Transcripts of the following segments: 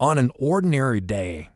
On an ordinary day,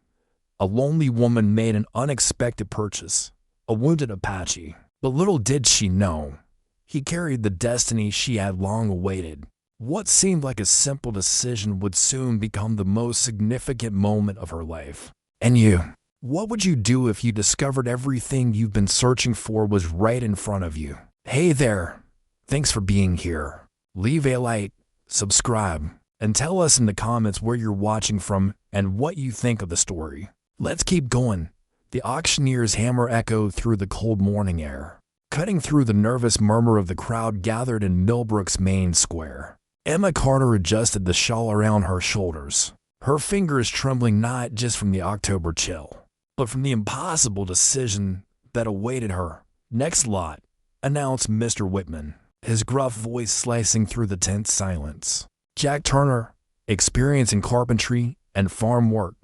a lonely woman made an unexpected purchase, a wounded Apache. But little did she know, he carried the destiny she had long awaited. What seemed like a simple decision would soon become the most significant moment of her life. And you? What would you do if you discovered everything you've been searching for was right in front of you? Hey there, thanks for being here. Leave a like, subscribe, and tell us in the comments where you're watching from and what you think of the story. Let's keep going. The auctioneer's hammer echoed through the cold morning air, cutting through the nervous murmur of the crowd gathered in Millbrook's main square. Emma Carter adjusted the shawl around her shoulders, her fingers trembling not just from the October chill, but from the impossible decision that awaited her. Next lot, announced Mr. Whitman, his gruff voice slicing through the tense silence. Jack Turner, experienced in carpentry and farm work.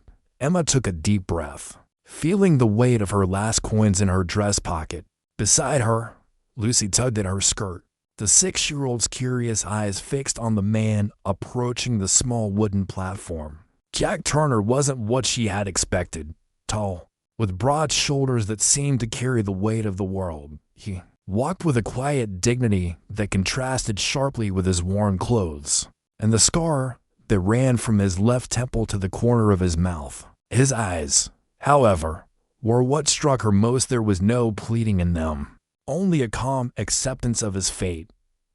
Emma took a deep breath, feeling the weight of her last coins in her dress pocket. Beside her, Lucy tugged at her skirt, the 6-year-old's curious eyes fixed on the man approaching the small wooden platform. Jack Turner wasn't what she had expected. Tall, with broad shoulders that seemed to carry the weight of the world, he walked with a quiet dignity that contrasted sharply with his worn clothes, and the scar that ran from his left temple to the corner of his mouth. His eyes, however, were what struck her most. There was no pleading in them, only a calm acceptance of his fate.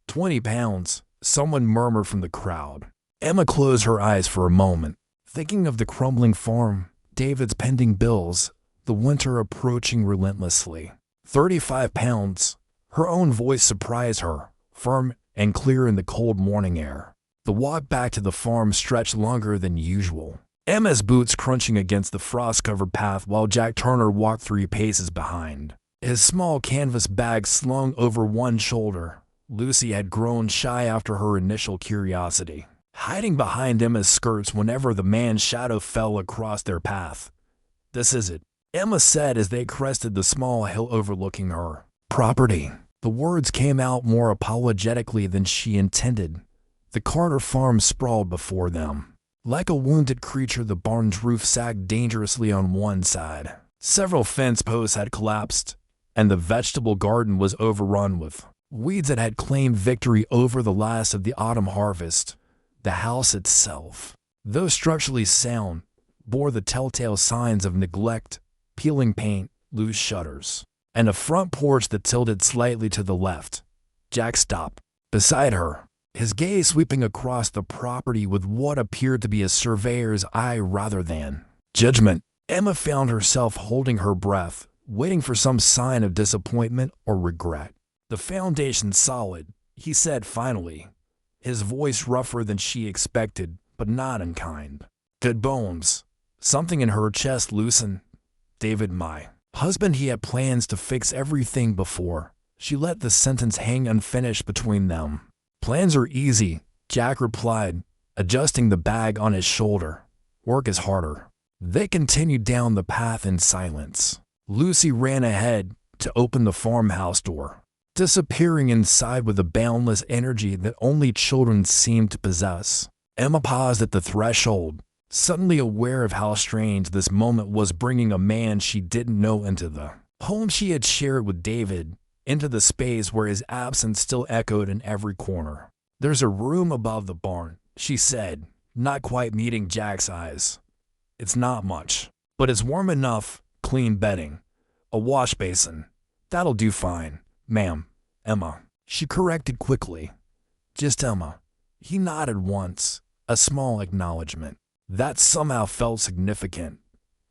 20 pounds, someone murmured from the crowd. Emma closed her eyes for a moment, thinking of the crumbling farm, David's pending bills, the winter approaching relentlessly. 35 pounds. Her own voice surprised her, firm and clear in the cold morning air. The walk back to the farm stretched longer than usual, Emma's boots crunching against the frost-covered path while Jack Turner walked 3 paces behind, his small canvas bag slung over one shoulder. Lucy had grown shy after her initial curiosity, hiding behind Emma's skirts whenever the man's shadow fell across their path. "This is it," Emma said as they crested the small hill overlooking her property. The words came out more apologetically than she intended. The Carter farm sprawled before them. Like a wounded creature, the barn's roof sagged dangerously on one side. Several fence posts had collapsed, and the vegetable garden was overrun with weeds that had claimed victory over the last of the autumn harvest. The house itself, though structurally sound, bore the telltale signs of neglect: peeling paint, loose shutters, and a front porch that tilted slightly to the left. Jack stopped beside her, his gaze sweeping across the property with what appeared to be a surveyor's eye rather than judgment. Emma found herself holding her breath, waiting for some sign of disappointment or regret. "The foundation's solid," he said finally, his voice rougher than she expected, but not unkind. "Good bones." Something in her chest loosened. "David, my husband, he had plans to fix everything before." She let the sentence hang unfinished between them. "Plans are easy," Jack replied, adjusting the bag on his shoulder. "Work is harder." They continued down the path in silence. Lucy ran ahead to open the farmhouse door, disappearing inside with a boundless energy that only children seemed to possess. Emma paused at the threshold, suddenly aware of how strange this moment was, bringing a man she didn't know into the home she had shared with David, into the space where his absence still echoed in every corner. "There's a room above the barn," she said, not quite meeting Jack's eyes. "It's not much, but it's warm enough. Clean bedding, a wash basin. That'll do fine, ma'am." "Emma," she corrected quickly. "Just Emma." He nodded once, a small acknowledgement. That somehow felt significant.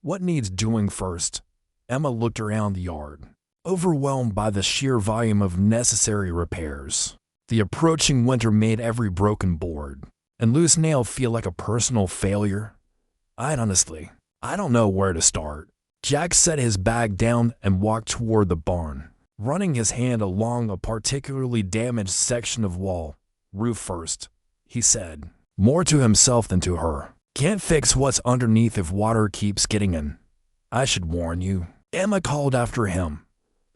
"What needs doing first?" Emma looked around the yard, overwhelmed by the sheer volume of necessary repairs. The approaching winter made every broken board and loose nail feel like a personal failure. I don't know where to start." Jack set his bag down and walked toward the barn, running his hand along a particularly damaged section of wall. "Roof first," he said, more to himself than to her. "Can't fix what's underneath if water keeps getting in. I should warn you," Emma called after him,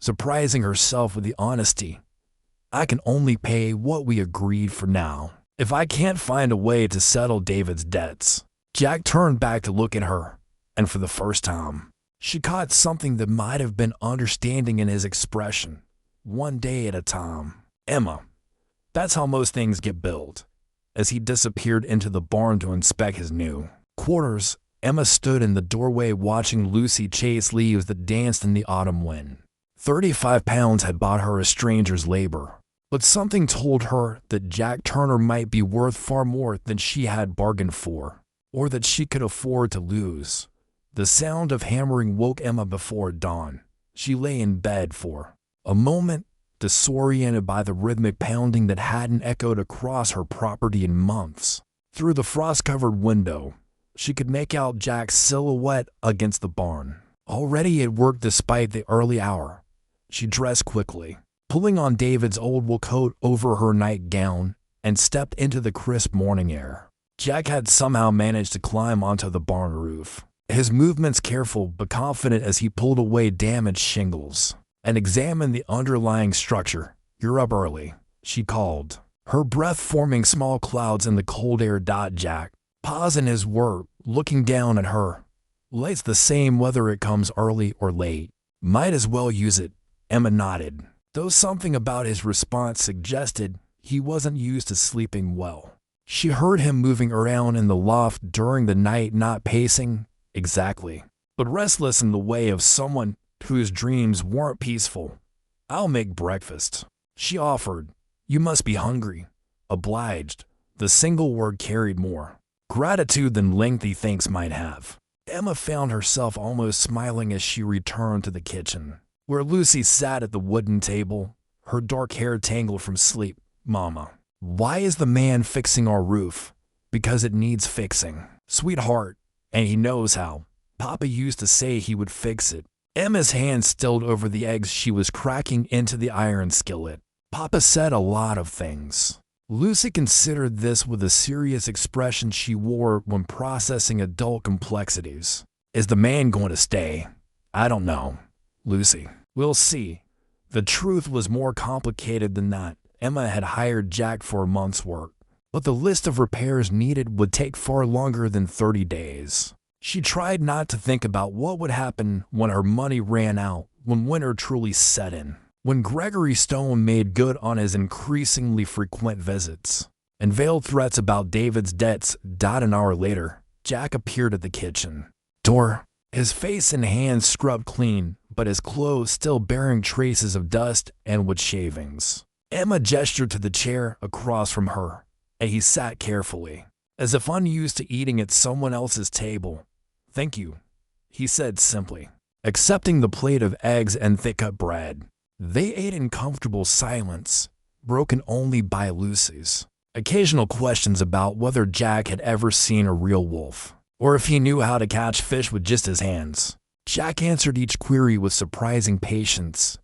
surprising herself with the honesty. "I can only pay what we agreed for now. If I can't find a way to settle David's debts, Jack turned back to look at her, and for the first time, she caught something that might have been understanding in his expression. One day at a time. Emma. That's how most things get built. As he disappeared into the barn to inspect his new quarters, Emma stood in the doorway watching Lucy chase leaves that danced in the autumn wind. 35 pounds had bought her a stranger's labor, but something told her that Jack Turner might be worth far more than she had bargained for, or that she could afford to lose. The sound of hammering woke Emma before dawn. She lay in bed for a moment, disoriented by the rhythmic pounding that hadn't echoed across her property in months. Through the frost-covered window, she could make out Jack's silhouette against the barn. Already at work despite the early hour, she dressed quickly, pulling on David's old wool coat over her nightgown, and stepped into the crisp morning air. Jack had somehow managed to climb onto the barn roof, his movements careful but confident as he pulled away damaged shingles and examined the underlying structure. "You're up early," she called, her breath forming small clouds in the cold air. Jack paused in his work, looking down at her. "Light's the same whether it comes early or late. Might as well use it." Emma nodded, though something about his response suggested he wasn't used to sleeping well. She heard him moving around in the loft during the night, not pacing exactly, but restless in the way of someone whose dreams weren't peaceful. "I'll make breakfast," she offered. "You must be hungry." "Obliged." The single word carried more gratitude than lengthy thanks might have. Emma found herself almost smiling as she returned to the kitchen, where Lucy sat at the wooden table, her dark hair tangled from sleep. "Mama, why is the man fixing our roof?" "Because it needs fixing, sweetheart, and he knows how. Papa used to say he would fix it." Emma's hand stilled over the eggs she was cracking into the iron skillet. "Papa said a lot of things." Lucy considered this with a serious expression she wore when processing adult complexities. "Is the man going to stay?" "I don't know, Lucy. We'll see." The truth was more complicated than that. Emma had hired Jack for a month's work, but the list of repairs needed would take far longer than 30 days. She tried not to think about what would happen when her money ran out, when winter truly set in, when Gregory Stone made good on his increasingly frequent visits, and veiled threats about David's debts. An hour later, Jack appeared at the kitchen door, his face and hands scrubbed clean, but his clothes still bearing traces of dust and wood shavings. Emma gestured to the chair across from her, and he sat carefully, as if unused to eating at someone else's table. "Thank you," he said simply, accepting the plate of eggs and thick-cut bread. They ate in comfortable silence, broken only by Lucy's occasional questions about whether Jack had ever seen a real wolf, or if he knew how to catch fish with just his hands. Jack answered each query with surprising patience,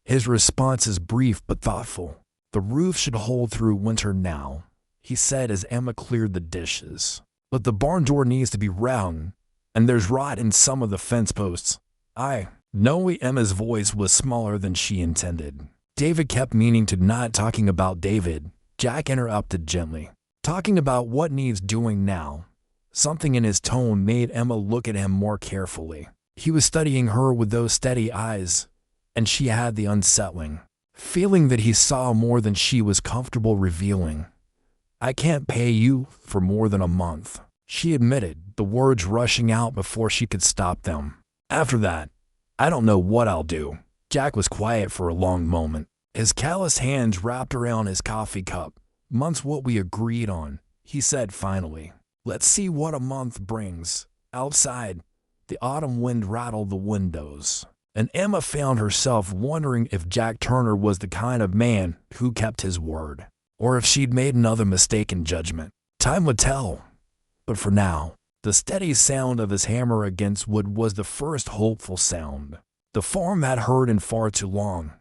his responses brief but thoughtful. "The roof should hold through winter now," he said as Emma cleared the dishes. "But the barn door needs to be round, and there's rot in some of the fence posts." "I know." Emma's voice was smaller than she intended. David kept meaning to not talking about David. Jack interrupted gently. "Talking about what needs doing now." Something in his tone made Emma look at him more carefully. He was studying her with those steady eyes, and she had the unsettling feeling that he saw more than she was comfortable revealing. "I can't pay you for more than a month," she admitted, the words rushing out before she could stop them. "After that, I don't know what I'll do." Jack was quiet for a long moment, his callous hands wrapped around his coffee cup. "Month's what we agreed on," he said finally. "Let's see what a month brings." Outside, the autumn wind rattled the windows, and Emma found herself wondering if Jack Turner was the kind of man who kept his word, or if she'd made another mistake in judgment. Time would tell. But for now, the steady sound of his hammer against wood was the first hopeful sound the farm had heard in far too long.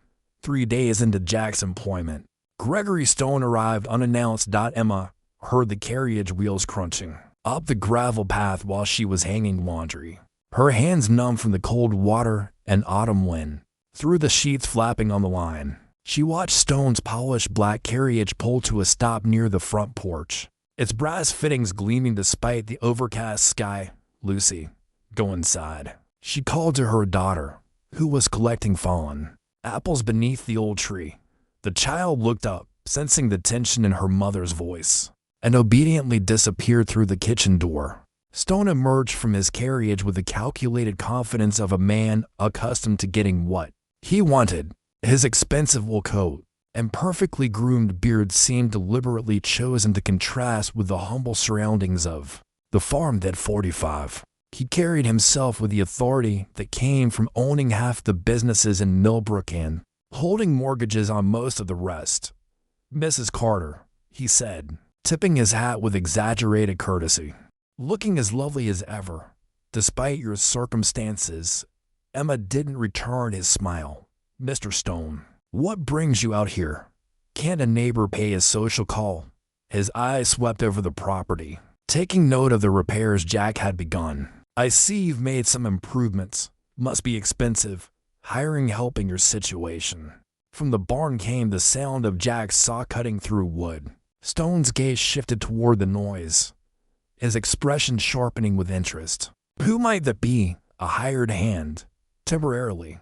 3 days into Jack's employment, Gregory Stone arrived unannounced. Emma heard the carriage wheels crunching up the gravel path while she was hanging laundry, her hands numb from the cold water and autumn wind. Through the sheets flapping on the line, she watched Stone's polished black carriage pull to a stop near the front porch. its brass fittings gleaming despite the overcast sky. "Lucy, go inside," she called to her daughter, who was collecting fallen apples beneath the old tree. The child looked up, sensing the tension in her mother's voice, and obediently disappeared through the kitchen door. Stone emerged from his carriage with the calculated confidence of a man accustomed to getting what he wanted. His expensive wool coat and perfectly groomed beard seemed deliberately chosen to contrast with the humble surroundings of the farm that 45. He carried himself with the authority that came from owning half the businesses in Millbrook and holding mortgages on most of the rest. "Mrs. Carter," he said, tipping his hat with exaggerated courtesy. "Looking as lovely as ever, despite your circumstances." Emma didn't return his smile. "Mr. Stone, what brings you out here? Can't a neighbor pay a social call?" His eyes swept over the property, taking note of the repairs Jack had begun. "I see you've made some improvements. Must be expensive, hiring help in your situation." From the barn came the sound of Jack's saw cutting through wood. Stone's gaze shifted toward the noise, his expression sharpening with interest. "Who might that be? A hired hand?" "Temporarily."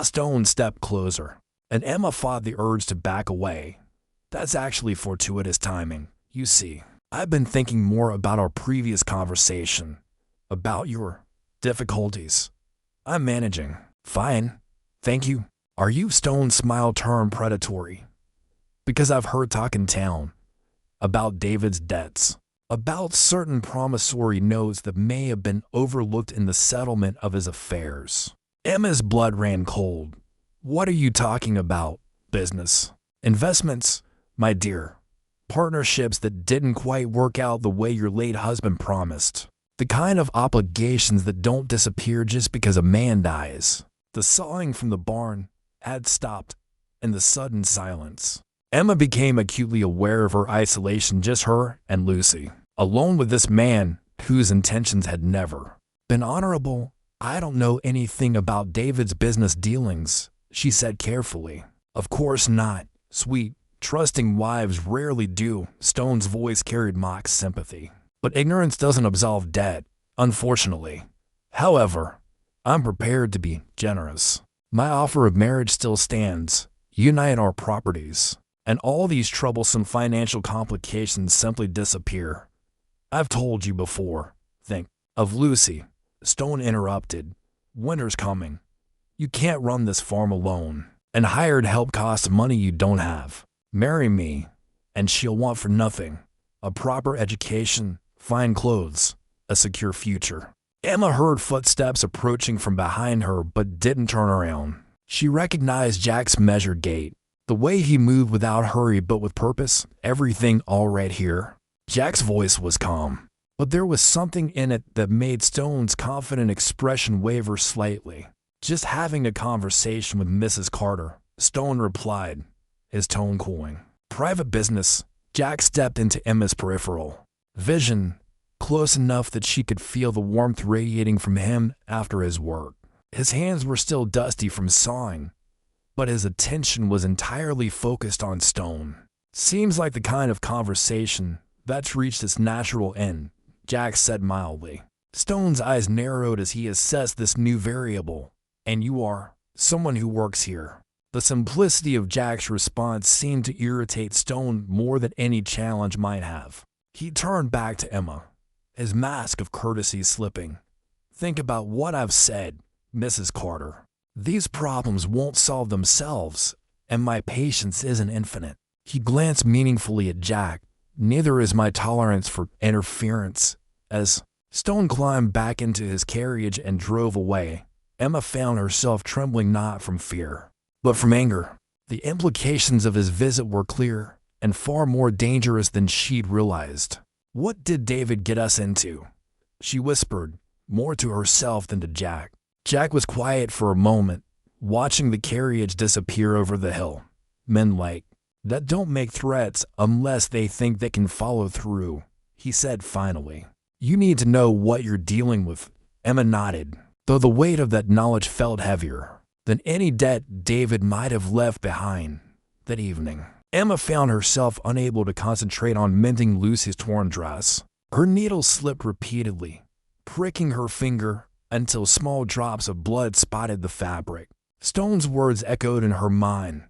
Stone stepped closer, and Emma fought the urge to back away. "That's actually fortuitous timing. You see, I've been thinking more about our previous conversation, about your difficulties. I'm managing. Fine, thank you." "Are you?" Stone's smile turned predatory. "Because I've heard talk in town about David's debts, about certain promissory notes that may have been overlooked in the settlement of his affairs." Emma's blood ran cold. "What are you talking about? Business? Investments, my dear? Partnerships that didn't quite work out the way your late husband promised? The kind of obligations that don't disappear just because a man dies?" The sawing from the barn had stopped, in the sudden silence. Emma became acutely aware of her isolation, just her and Lucy, alone with this man whose intentions had never been honorable. "I don't know anything about David's business dealings," she said carefully. "Of course not. Sweet, trusting wives rarely do." Stone's voice carried mock sympathy. "But ignorance doesn't absolve debt, unfortunately. However, I'm prepared to be generous. My offer of marriage still stands. Unite our properties, and all these troublesome financial complications simply disappear. I've told you before. Think of Lucy." Stone interrupted. "Winter's coming. You can't run this farm alone, and hired help costs money you don't have. Marry me, and she'll want for nothing a proper education, fine clothes, a secure future." Emma heard footsteps approaching from behind her but didn't turn around. She recognized Jack's measured gait, the way he moved without hurry but with purpose. "Everything all right here?" Jack's voice was calm, but there was something in it that made Stone's confident expression waver slightly. "Just having a conversation with Mrs. Carter," Stone replied, his tone cooling. "Private business." Jack stepped into Emma's peripheral vision, close enough that she could feel the warmth radiating from him after his work. His hands were still dusty from sawing, but his attention was entirely focused on Stone. "Seems like the kind of conversation that's reached its natural end," Jack said mildly. Stone's eyes narrowed as he assessed this new variable. "And you are someone who works here?" The simplicity of Jack's response seemed to irritate Stone more than any challenge might have. He turned back to Emma, his mask of courtesy slipping. "Think about what I've said, Mrs. Carter. These problems won't solve themselves, and my patience isn't infinite." He glanced meaningfully at Jack. "Neither is my tolerance for interference." As Stone climbed back into his carriage and drove away, Emma found herself trembling not from fear, but from anger. The implications of his visit were clear, and far more dangerous than she'd realized. "What did David get us into?" she whispered, more to herself than to Jack. Jack was quiet for a moment, watching the carriage disappear over the hill. "Men like that don't make threats unless they think they can follow through," he said finally. "You need to know what you're dealing with." Emma nodded, though the weight of that knowledge felt heavier than any debt David might have left behind that evening. Emma found herself unable to concentrate on mending Lucy's torn dress. Her needle slipped repeatedly, pricking her finger until small drops of blood spotted the fabric. Stone's words echoed in her mind,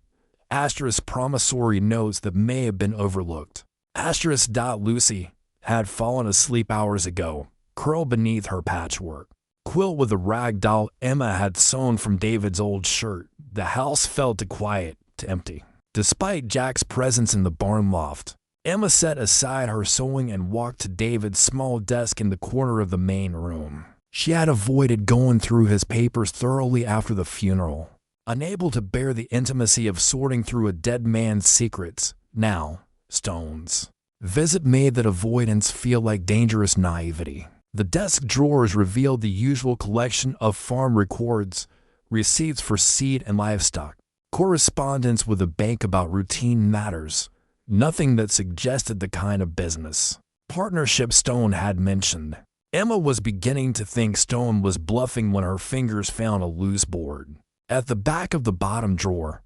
asterisk promissory notes that may have been overlooked. Asterisk. Lucy had fallen asleep hours ago, curled beneath her patchwork quilt with a rag doll Emma had sewn from David's old shirt. The house felt too quiet, too empty. Despite Jack's presence in the barn loft, Emma set aside her sewing and walked to David's small desk in the corner of the main room. She had avoided going through his papers thoroughly after the funeral, unable to bear the intimacy of sorting through a dead man's secrets. Now, Stone's visit made that avoidance feel like dangerous naivety. The desk drawers revealed the usual collection of farm records, receipts for seed and livestock, correspondence with the bank about routine matters, nothing that suggested the kind of business partnership Stone had mentioned. Emma was beginning to think Stone was bluffing when her fingers found a loose board. At the back of the bottom drawer,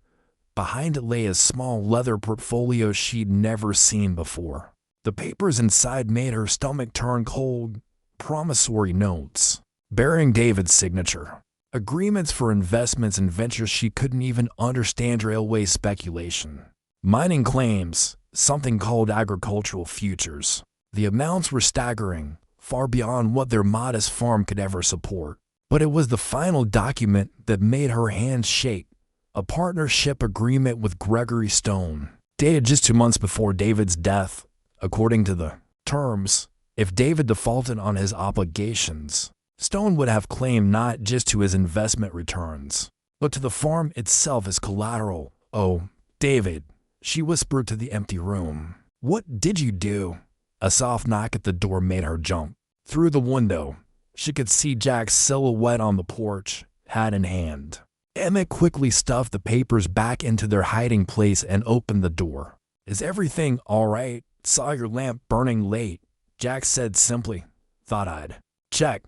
behind it lay a small leather portfolio she'd never seen before. The papers inside made her stomach turn cold. Promissory notes, bearing David's signature. Agreements for investments in ventures she couldn't even understand, railway speculation. Mining claims, something called agricultural futures. The amounts were staggering, far beyond what their modest farm could ever support. But it was the final document that made her hands shake. A partnership agreement with Gregory Stone, dated just 2 months before David's death. According to the terms, if David defaulted on his obligations, Stone would have claim not just to his investment returns, but to the farm itself as collateral. "Oh, David," she whispered to the empty room. "What did you do?" A soft knock at the door made her jump. Through the window, she could see Jack's silhouette on the porch, hat in hand. Emma quickly stuffed the papers back into their hiding place and opened the door. "Is everything all right? Saw your lamp burning late," Jack said simply. "Thought I'd check."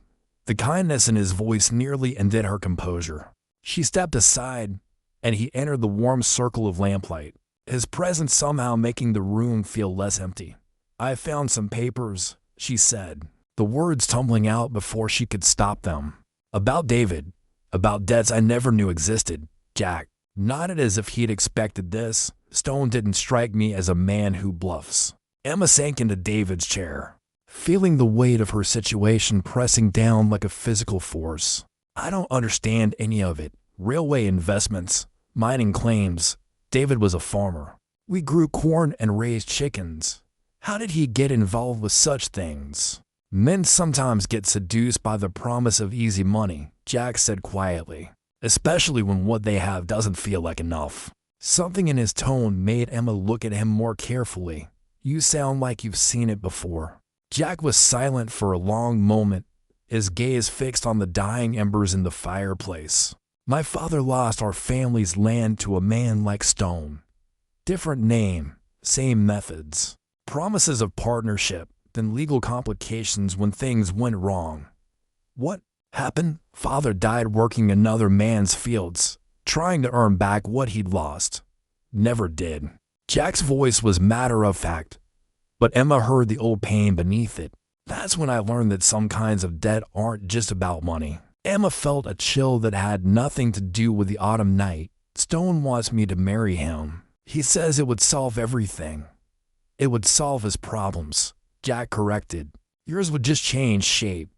The kindness in his voice nearly undid her composure. She stepped aside, and he entered the warm circle of lamplight, his presence somehow making the room feel less empty. "I found some papers," she said, the words tumbling out before she could stop them. "About David, about debts I never knew existed." Jack nodded as if he'd expected this. "Stone didn't strike me as a man who bluffs." Emma sank into David's chair, feeling the weight of her situation pressing down like a physical force. "I don't understand any of it. Railway investments, mining claims. David was a farmer. We grew corn and raised chickens. How did he get involved with such things?" "Men sometimes get seduced by the promise of easy money," Jack said quietly, "especially when what they have doesn't feel like enough." Something in his tone made Emma look at him more carefully. "You sound like you've seen it before." Jack was silent for a long moment, his gaze fixed on the dying embers in the fireplace. "My father lost our family's land to a man like Stone. Different name, same methods. Promises of partnership, then legal complications when things went wrong. What happened? Father died working another man's fields, trying to earn back what he'd lost. Never did." Jack's voice was matter-of-fact, but Emma heard the old pain beneath it. "That's when I learned that some kinds of debt aren't just about money." Emma felt a chill that had nothing to do with the autumn night. "Stone wants me to marry him. He says it would solve everything. It would solve his problems," Jack corrected. "Yours would just change shape."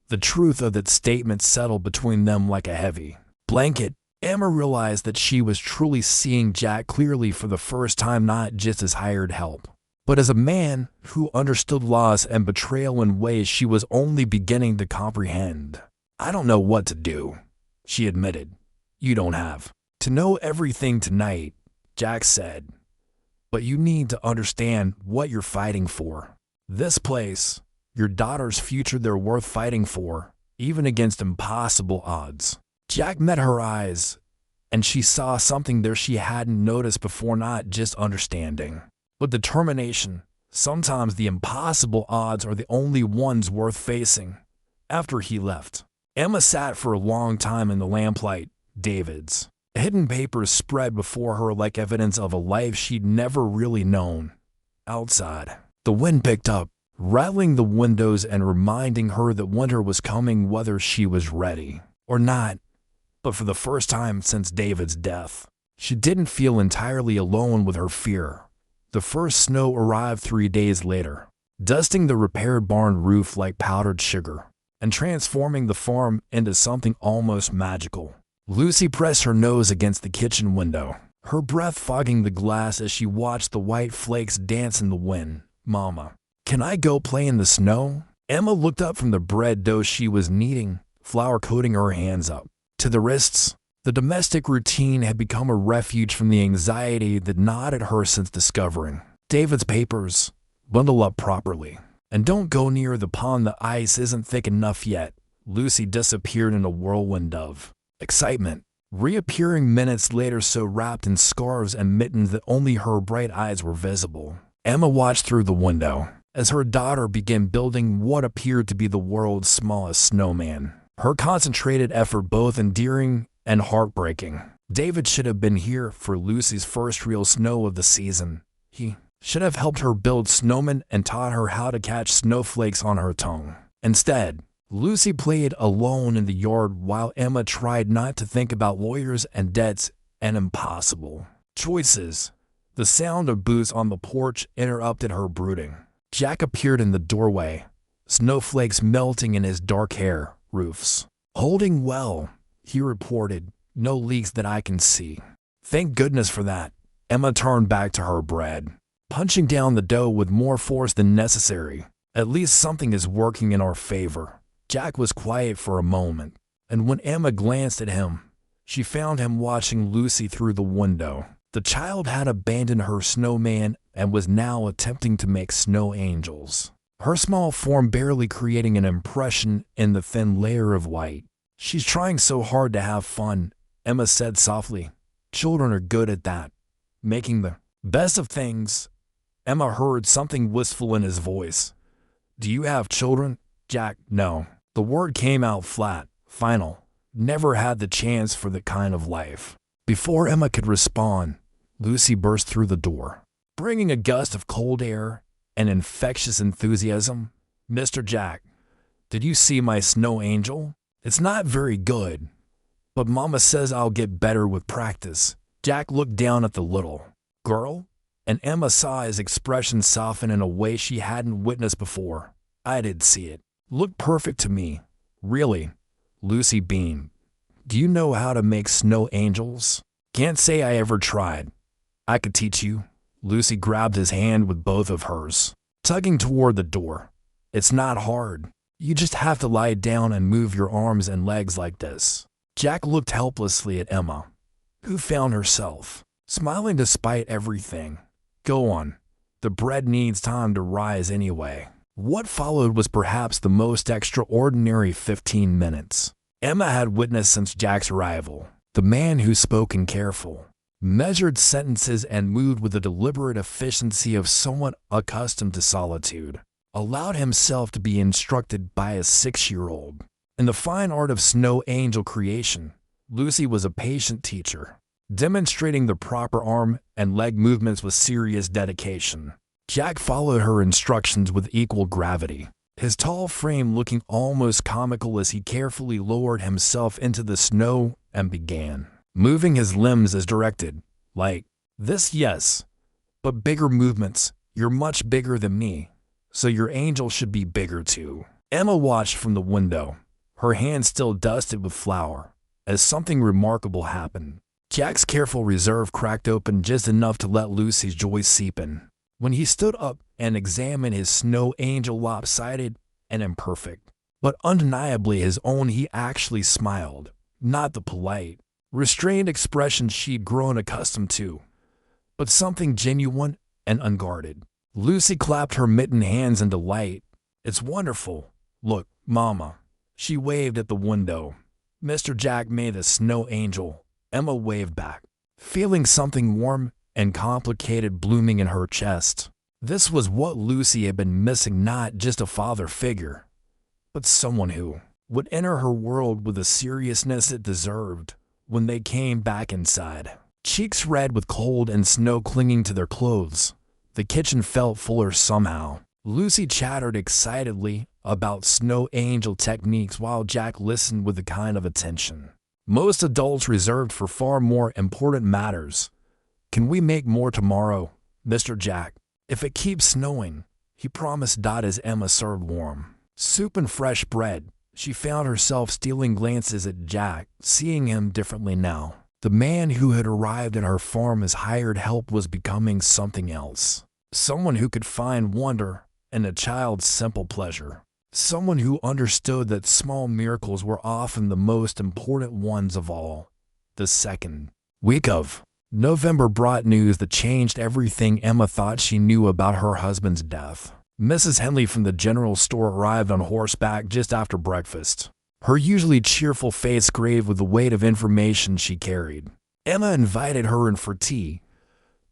The truth of that statement settled between them like a heavy blanket. Emma realized that she was truly seeing Jack clearly for the first time, not just as hired help, but as a man who understood loss and betrayal in ways she was only beginning to comprehend. "I don't know what to do," she admitted. "You don't have to know everything tonight," Jack said. "But you need to understand what you're fighting for. This place, your daughter's future, they're worth fighting for, even against impossible odds." Jack met her eyes, and she saw something there she hadn't noticed before, not just understanding, but determination. Sometimes the impossible odds are the only ones worth facing. After he left, Emma sat for a long time in the lamplight. David's Hidden papers spread before her like evidence of a life she'd never really known. Outside, the wind picked up, rattling the windows and reminding her that winter was coming whether she was ready or not. But for the first time since David's death, she didn't feel entirely alone with her fear. The first snow arrived 3 days later, dusting the repaired barn roof like powdered sugar and transforming the farm into something almost magical. Lucy pressed her nose against the kitchen window, her breath fogging the glass as she watched the white flakes dance in the wind. "Mama, can I go play in the snow?" Emma looked up from the bread dough she was kneading, flour coating her hands up to the wrists. The domestic routine had become a refuge from the anxiety that gnawed at her since discovering David's papers. "Bundle up properly, and don't go near the pond. The ice isn't thick enough yet." Lucy disappeared in a whirlwind of excitement, reappearing minutes later so wrapped in scarves and mittens that only her bright eyes were visible. Emma watched through the window as her daughter began building what appeared to be the world's smallest snowman. Her concentrated effort both endearing and heartbreaking. David should have been here for Lucy's first real snow of the season. He should have helped her build snowmen and taught her how to catch snowflakes on her tongue. Instead, Lucy played alone in the yard while Emma tried not to think about lawyers and debts and impossible choices. The sound of boots on the porch interrupted her brooding. Jack appeared in the doorway, snowflakes melting in his dark hair. "Roofs holding well," he reported. "No leaks that I can see." "Thank goodness for that." Emma turned back to her bread, punching down the dough with more force than necessary. "At least something is working in our favor." Jack was quiet for a moment, and when Emma glanced at him, she found him watching Lucy through the window. The child had abandoned her snowman and was now attempting to make snow angels, her small form barely creating an impression in the thin layer of white. "She's trying so hard to have fun," Emma said softly. "Children are good at that, making the best of things." Emma heard something wistful in his voice. "Do you have children?" "Jack, no." The word came out flat, final. "Never had the chance for that kind of life." Before Emma could respond, Lucy burst through the door, bringing a gust of cold air and infectious enthusiasm. "Mr. Jack, did you see my snow angel? It's not very good, but Mama says I'll get better with practice." Jack looked down at the little girl, and Emma saw his expression soften in a way she hadn't witnessed before. "I did see it. Looked perfect to me." "Really?" Lucy beamed. "Do you know how to make snow angels?" "Can't say I ever tried." "I could teach you." Lucy grabbed his hand with both of hers, tugging toward the door. "It's not hard. You just have to lie down and move your arms and legs like this." Jack looked helplessly at Emma, who found herself smiling despite everything. "Go on. The bread needs time to rise anyway." What followed was perhaps the most extraordinary 15 minutes Emma had witnessed since Jack's arrival. The man who spoke in careful, measured sentences and moved with the deliberate efficiency of someone accustomed to solitude, allowed himself to be instructed by a 6-year-old. In the fine art of snow angel creation, Lucy was a patient teacher, demonstrating the proper arm and leg movements with serious dedication. Jack followed her instructions with equal gravity, his tall frame looking almost comical as he carefully lowered himself into the snow and began moving his limbs as directed. "Like this, yes, but bigger movements. You're much bigger than me, so your angel should be bigger too." Emma watched from the window, her hands still dusted with flour, as something remarkable happened. Jack's careful reserve cracked open just enough to let Lucy's joy seep in. When he stood up and examined his snow angel lopsided and imperfect, but undeniably his own, he actually smiled, not the polite, restrained expression she'd grown accustomed to, but something genuine and unguarded. Lucy clapped her mittened hands in delight. "It's wonderful. Look, Mama." She waved at the window. "Mr. Jack made a snow angel." Emma waved back, feeling something warm and complicated blooming in her chest. This was what Lucy had been missing, not just a father figure, but someone who would enter her world with the seriousness it deserved. when they came back inside. Cheeks red with cold and snow clinging to their clothes, the kitchen felt fuller somehow. Lucy chattered excitedly about snow angel techniques while Jack listened with the kind of attention most adults reserved for far more important matters. "Can we make more tomorrow, Mr. Jack? If it keeps snowing," he promised. As Emma served warm soup and fresh bread, she found herself stealing glances at Jack, seeing him differently now. The man who had arrived at her farm as hired help was becoming something else. Someone who could find wonder in a child's simple pleasure. Someone who understood that small miracles were often the most important ones of all. The second week of November brought news that changed everything Emma thought she knew about her husband's death. Mrs. Henley from the general store arrived on horseback just after breakfast, her usually cheerful face grave with the weight of information she carried. Emma invited her in for tea,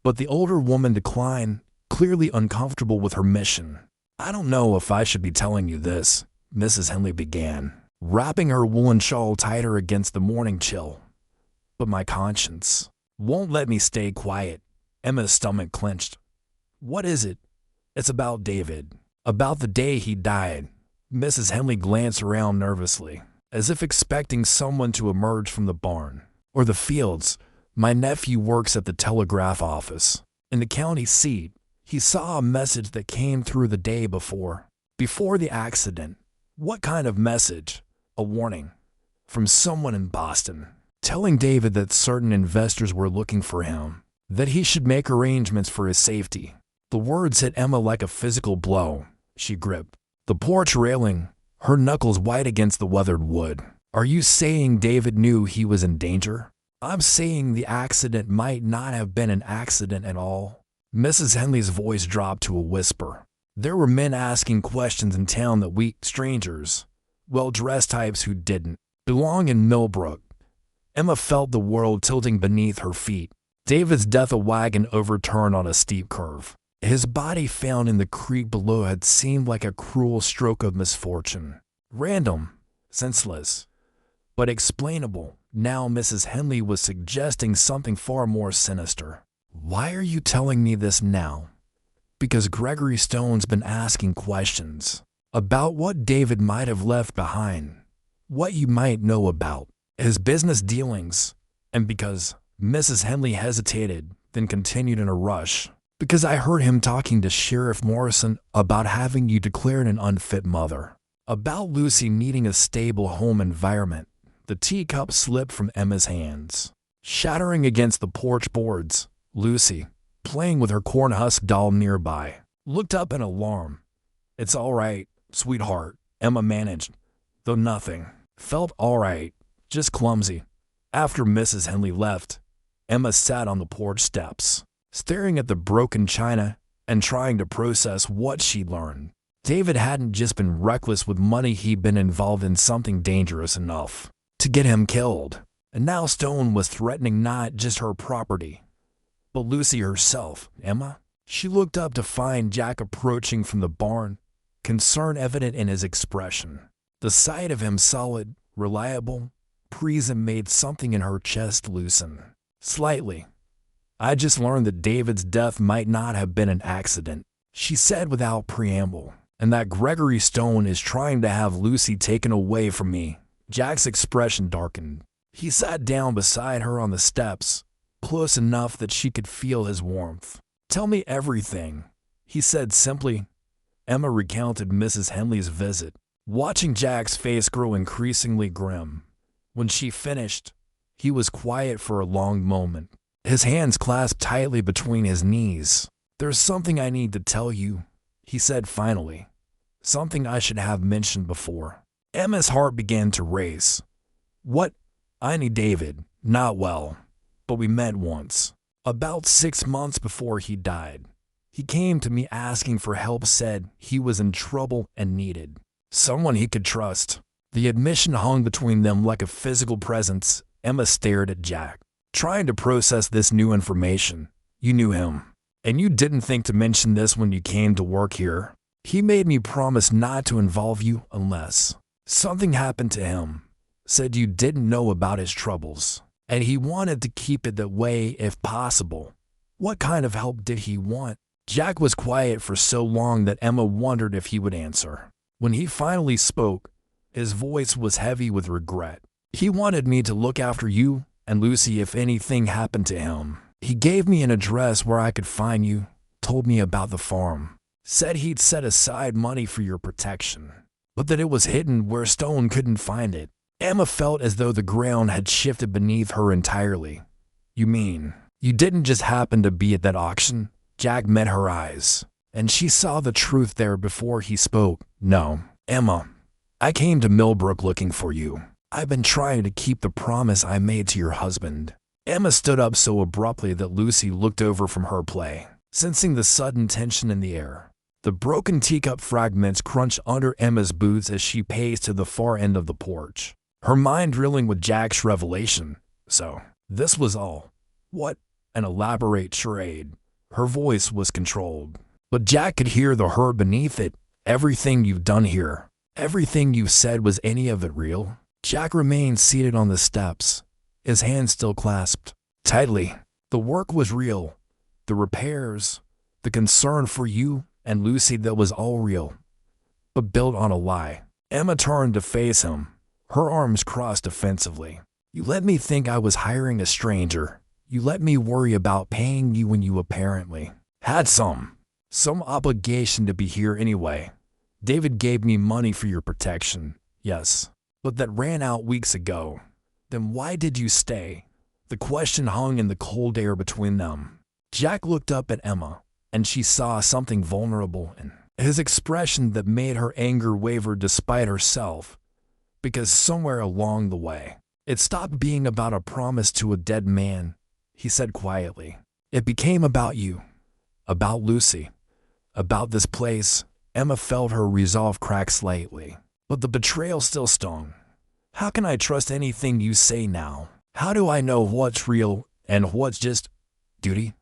but the older woman declined, clearly uncomfortable with her mission. "I don't know if I should be telling you this," Mrs. Henley began, wrapping her woolen shawl tighter against the morning chill, "but my conscience won't let me stay quiet." Emma's stomach clenched. "What is it?" "It's about David. About the day he died." Mrs. Henley glanced around nervously, as if expecting someone to emerge from the barn or the fields. "My nephew works at the telegraph office in the county seat. He saw a message that came through the day before the accident." "What kind of message?" "A warning from someone in Boston, telling David that certain investors were looking for him, that he should make arrangements for his safety." The words hit Emma like a physical blow. She gripped the porch railing, her knuckles white against the weathered wood. "Are you saying David knew he was in danger?" "I'm saying the accident might not have been an accident at all." Mrs. Henley's voice dropped to a whisper. "There were men asking questions in town that we strangers, well-dressed types who didn't belong in Millbrook." Emma felt the world tilting beneath her feet. David's death, a wagon overturned on a steep curve. His body found in the creek below had seemed like a cruel stroke of misfortune. Random, senseless, but explainable. Now Mrs. Henley was suggesting something far more sinister. "Why are you telling me this now?" "Because Gregory Stone's been asking questions about what David might have left behind, what you might know about his business dealings, and because—" Mrs. Henley hesitated, then continued in a rush, "because I heard him talking to Sheriff Morrison about having you declared an unfit mother, about Lucy needing a stable home environment." The teacup slipped from Emma's hands, shattering against the porch boards. Lucy, playing with her cornhusk doll nearby, looked up in alarm. "It's all right, sweetheart," Emma managed, though nothing felt all right, just clumsy. After Mrs. Henley left, Emma sat on the porch steps, staring at the broken china and trying to process what she'd learned. David hadn't just been reckless with money, he'd been involved in something dangerous enough to get him killed. And now Stone was threatening not just her property, but Lucy herself. "Emma?" She looked up to find Jack approaching from the barn, concern evident in his expression. The sight of him, solid, reliable, present, made something in her chest loosen slightly. "I just learned that David's death might not have been an accident," she said without preamble, "and that Gregory Stone is trying to have Lucy taken away from me." Jack's expression darkened. He sat down beside her on the steps, close enough that she could feel his warmth. "Tell me everything," he said simply. Emma recounted Mrs. Henley's visit, watching Jack's face grow increasingly grim. When she finished, he was quiet for a long moment, his hands clasped tightly between his knees. "There's something I need to tell you," he said finally. "Something I should have mentioned before." Emma's heart began to race. "What?" "I knew David, not well, but we met once, about 6 months before he died. He came to me asking for help, said he was in trouble and needed someone he could trust." The admission hung between them like a physical presence. Emma stared at Jack, trying to process this new information. "You knew him, and you didn't think to mention this when you came to work here?" "He made me promise not to involve you unless something happened to him. Said you didn't know about his troubles." and he wanted to keep it that way if possible. What kind of help did he want? Jack was quiet for so long that Emma wondered if he would answer. When he finally spoke, his voice was heavy with regret. He wanted me to look after you and Lucy if anything happened to him. He gave me an address where I could find you, told me about the farm, said he'd set aside money for your protection, but that it was hidden where Stone couldn't find it. Emma felt as though the ground had shifted beneath her entirely. You mean, you didn't just happen to be at that auction? Jack met her eyes, and she saw the truth there before he spoke. No, Emma, I came to Millbrook looking for you. I've been trying to keep the promise I made to your husband. Emma stood up so abruptly that Lucy looked over from her play, sensing the sudden tension in the air. The broken teacup fragments crunched under Emma's boots as she paced to the far end of the porch, her mind reeling with Jack's revelation. So, this was all. What an elaborate charade. Her voice was controlled, but Jack could hear the hurt beneath it. Everything you've done here, everything you've said, was any of it real? Jack remained seated on the steps, his hands still clasped tightly. The work was real. The repairs, the concern for you and Lucy, that was all real, but built on a lie. Emma turned to face him, her arms crossed defensively. You let me think I was hiring a stranger. You let me worry about paying you when you apparently had some obligation to be here anyway. David gave me money for your protection, yes, but that ran out weeks ago. Then why did you stay? The question hung in the cold air between them. Jack looked up at Emma, and she saw something vulnerable in his expression that made her anger waver despite herself, because somewhere along the way, it stopped being about a promise to a dead man. He said quietly, it became about you, about Lucy, about this place. Emma felt her resolve crack slightly, but the betrayal still stung. How can I trust anything you say now? How do I know what's real and what's just duty?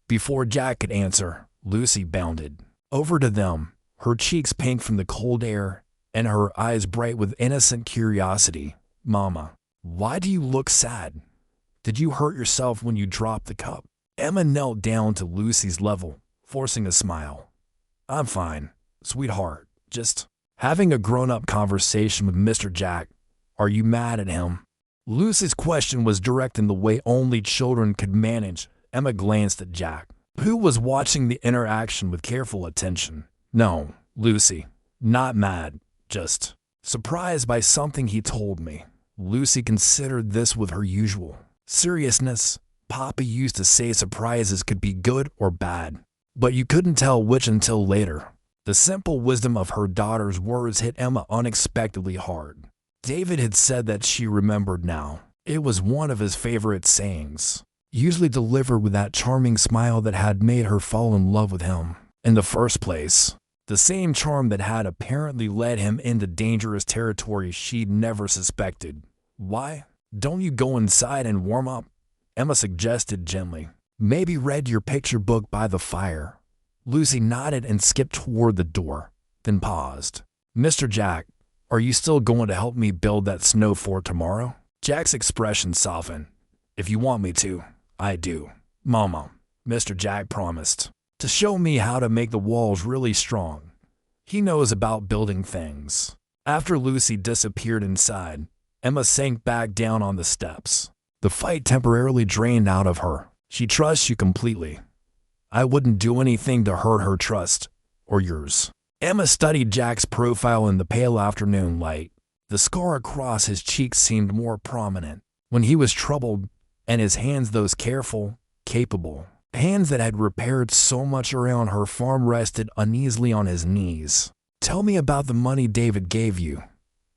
Before Jack could answer, Lucy bounded over to them, her cheeks pink from the cold air and her eyes bright with innocent curiosity. Mama, why do you look sad? Did you hurt yourself when you dropped the cup? Emma knelt down to Lucy's level, forcing a smile. I'm fine, sweetheart. Just having a grown-up conversation with Mr. Jack. Are you mad at him? Lucy's question was direct in the way only children could manage. Emma glanced at Jack, who was watching the interaction with careful attention. No, Lucy, not mad, just surprised by something he told me. Lucy considered this with her usual seriousness. Papa used to say surprises could be good or bad, but you couldn't tell which until later. The simple wisdom of her daughter's words hit Emma unexpectedly hard. David had said that, she remembered now. It was one of his favorite sayings, usually delivered with that charming smile that had made her fall in love with him in the first place. The same charm that had apparently led him into dangerous territory she'd never suspected. Why don't you go inside and warm up? Emma suggested gently. Maybe read your picture book by the fire. Lucy nodded and skipped toward the door, then paused. Mr. Jack, are you still going to help me build that snow fort tomorrow? Jack's expression softened. If you want me to, I do. Mama, Mr. Jack promised to show me how to make the walls really strong. He knows about building things. After Lucy disappeared inside, Emma sank back down on the steps. The fight temporarily drained out of her. She trusts you completely. I wouldn't do anything to hurt her trust, or yours. Emma studied Jack's profile in the pale afternoon light. The scar across his cheek seemed more prominent when he was troubled, and his hands, those careful, capable hands that had repaired so much around her farm, rested uneasily on his knees. Tell me about the money David gave you,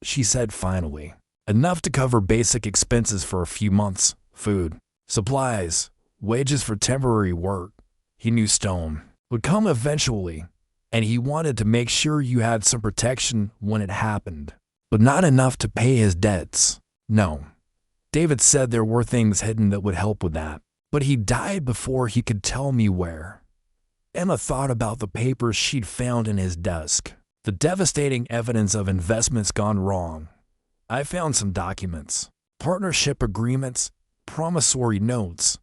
she said finally. Enough to cover basic expenses for a few months, food, supplies, wages for temporary work. He knew Stone would come eventually, and he wanted to make sure you had some protection when it happened, but not enough to pay his debts. No. David said there were things hidden that would help with that, but he died before he could tell me where. Emma thought about the papers she'd found in his desk, the devastating evidence of investments gone wrong. I found some documents, partnership agreements, promissory notes.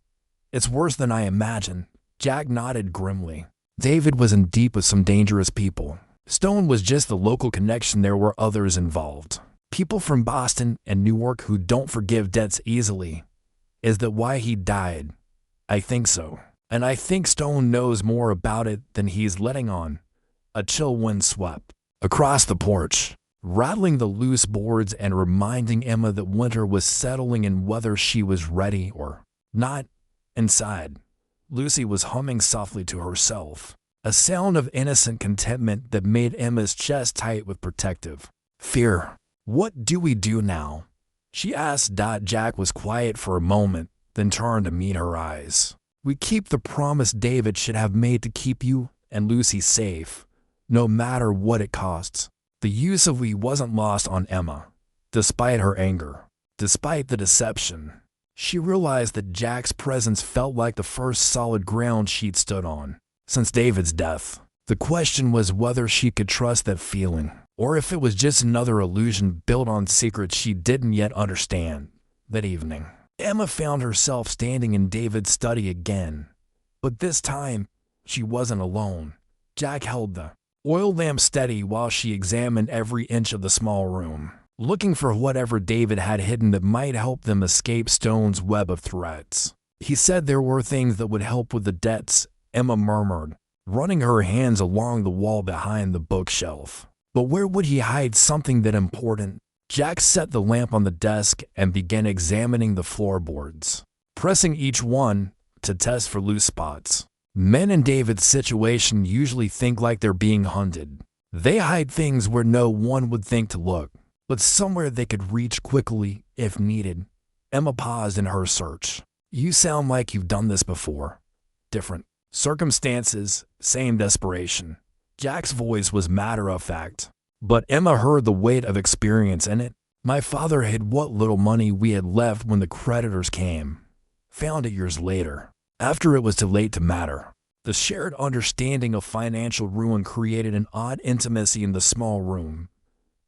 It's worse than I imagined. Jack nodded grimly. David was in deep with some dangerous people. Stone was just the local connection. There were others involved. People from Boston and Newark who don't forgive debts easily. Is that why he died? I think so. And I think Stone knows more about it than he's letting on. A chill wind swept across the porch, rattling the loose boards and reminding Emma that winter was settling in whether she was ready or not. Inside, Lucy was humming softly to herself, a sound of innocent contentment that made Emma's chest tight with protective fear. What do we do now? She asked. Jack was quiet for a moment, then turned to meet her eyes. We keep the promise David should have made to keep you and Lucy safe, no matter what it costs. The use of we wasn't lost on Emma, despite her anger, despite the deception. She realized that Jack's presence felt like the first solid ground she'd stood on since David's death. The question was whether she could trust that feeling, or if it was just another illusion built on secrets she didn't yet understand. That evening, Emma found herself standing in David's study again, but this time she wasn't alone. Jack held the oil lamp steady while she examined every inch of the small room, looking for whatever David had hidden that might help them escape Stone's web of threats. He said there were things that would help with the debts, Emma murmured, running her hands along the wall behind the bookshelf. But where would he hide something that important? Jack set the lamp on the desk and began examining the floorboards, pressing each one to test for loose spots. Men in David's situation usually think like they're being hunted. They hide things where no one would think to look, but somewhere they could reach quickly if needed. Emma paused in her search. You sound like you've done this before. Different circumstances, same desperation. Jack's voice was matter-of-fact, but Emma heard the weight of experience in it. My father hid what little money we had left when the creditors came. Found it years later, after it was too late to matter. The shared understanding of financial ruin created an odd intimacy in the small room.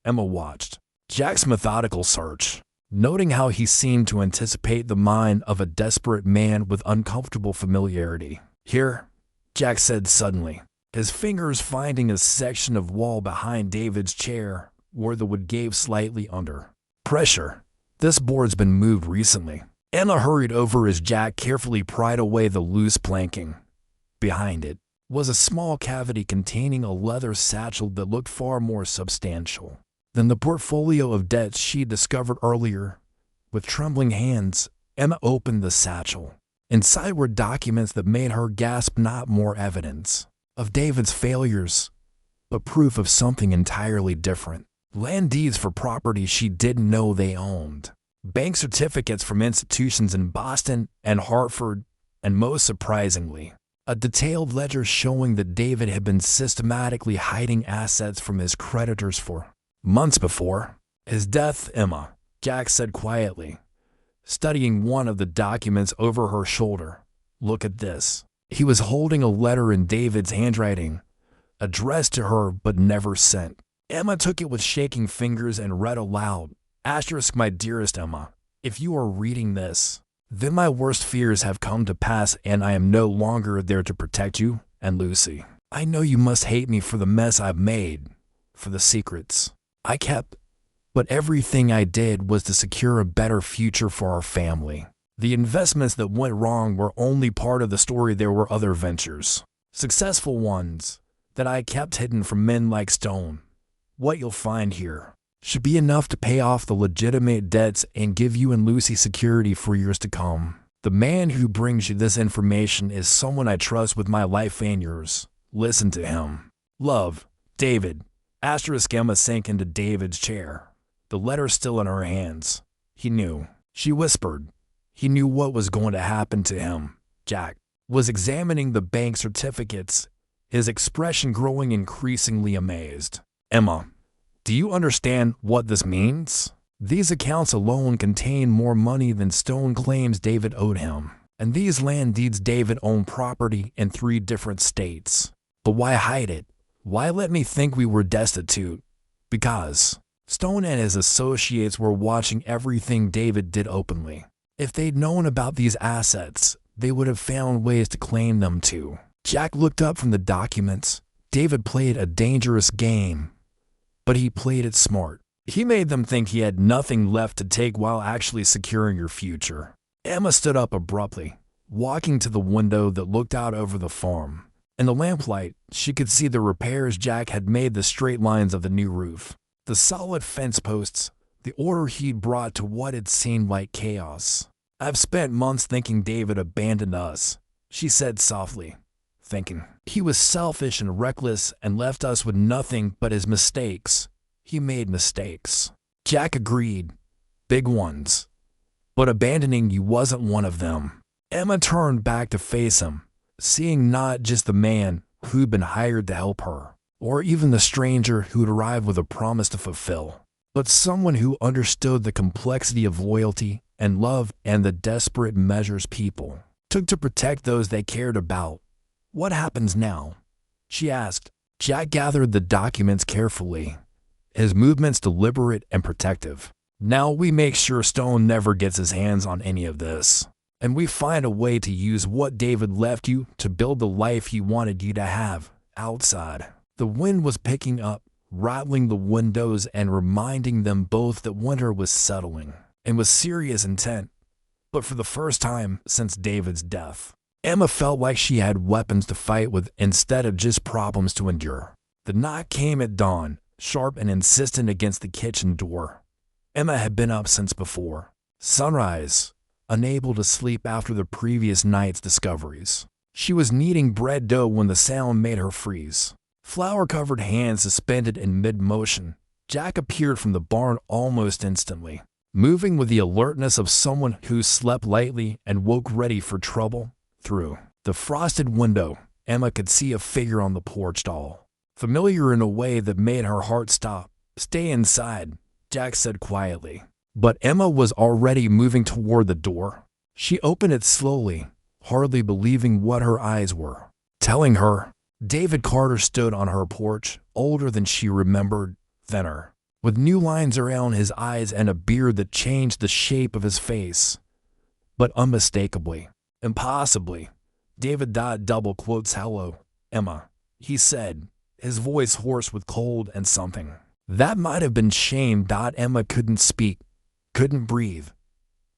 Emma watched Jack's methodical search, noting how he seemed to anticipate the mind of a desperate man with uncomfortable familiarity. Here, Jack said suddenly, his fingers finding a section of wall behind David's chair where the wood gave slightly under pressure. This board's been moved recently. Emma hurried over as Jack carefully pried away the loose planking. Behind it was a small cavity containing a leather satchel that looked far more substantial than the portfolio of debts she discovered earlier. With trembling hands, Emma opened the satchel. Inside were documents that made her gasp, not more evidence of David's failures, but proof of something entirely different. Land deeds for property she didn't know they owned. Bank certificates from institutions in Boston and Hartford, and most surprisingly, a detailed ledger showing that David had been systematically hiding assets from his creditors for months before his death. Emma, Jack said quietly, studying one of the documents over her shoulder. Look at this. He was holding a letter in David's handwriting, addressed to her but never sent. Emma took it with shaking fingers and read aloud. Asterisk, my dearest Emma, if you are reading this, then my worst fears have come to pass and I am no longer there to protect you and Lucy. I know you must hate me for the mess I've made, for the secrets I kept, but everything I did was to secure a better future for our family. The investments that went wrong were only part of the story. There were other ventures, successful ones, that I kept hidden from men like Stone. What you'll find here should be enough to pay off the legitimate debts and give you and Lucy security for years to come. The man who brings you this information is someone I trust with my life and yours. Listen to him. Love, David. Asterisk. Emma sank into David's chair, the letter still in her hands. He knew. She whispered. He knew what was going to happen to him. Jack was examining the bank certificates, his expression growing increasingly amazed. Emma, do you understand what this means? These accounts alone contain more money than Stone claims David owed him. And these land deeds, David owned property in 3 different states. But why hide it? Why let me think we were destitute? Because Stone and his associates were watching everything David did openly. If they'd known about these assets, they would have found ways to claim them too. Jack looked up from the documents. David played a dangerous game, but he played it smart. He made them think he had nothing left to take while actually securing your future. Emma stood up abruptly, walking to the window that looked out over the farm. In the lamplight, she could see the repairs Jack had made, the straight lines of the new roof, the solid fence posts, the order he'd brought to what had seemed like chaos. "I've spent months thinking David abandoned us," she said softly, thinking he was selfish and reckless and left us with nothing but his mistakes. He made mistakes. Jack agreed, big ones. But abandoning you wasn't one of them. Emma turned back to face him, seeing not just the man who'd been hired to help her, or even the stranger who'd arrived with a promise to fulfill, but someone who understood the complexity of loyalty and love and the desperate measures people took to protect those they cared about. "What happens now?" she asked. Jack gathered the documents carefully, his movements deliberate and protective. "Now we make sure Stone never gets his hands on any of this, and we find a way to use what David left you to build the life he wanted you to have outside." The wind was picking up, rattling the windows and reminding them both that winter was settling and with serious intent. But for the first time since David's death, Emma felt like she had weapons to fight with instead of just problems to endure. The knock came at dawn, sharp and insistent against the kitchen door. Emma had been up since before sunrise, unable to sleep after the previous night's discoveries. She was kneading bread dough when the sound made her freeze. Flour-covered hands suspended in mid-motion, Jack appeared from the barn almost instantly, moving with the alertness of someone who slept lightly and woke ready for trouble. Through the frosted window, Emma could see a figure on the porch stall, familiar in a way that made her heart stop. "Stay inside," Jack said quietly. But Emma was already moving toward the door. She opened it slowly, hardly believing what her eyes were telling her. David Carter stood on her porch, older than she remembered, thinner, with new lines around his eyes and a beard that changed the shape of his face. But unmistakably, impossibly, David double quotes "Hello, Emma," he said, his voice hoarse with cold and something. That might have been shame. Emma couldn't speak, couldn't breathe.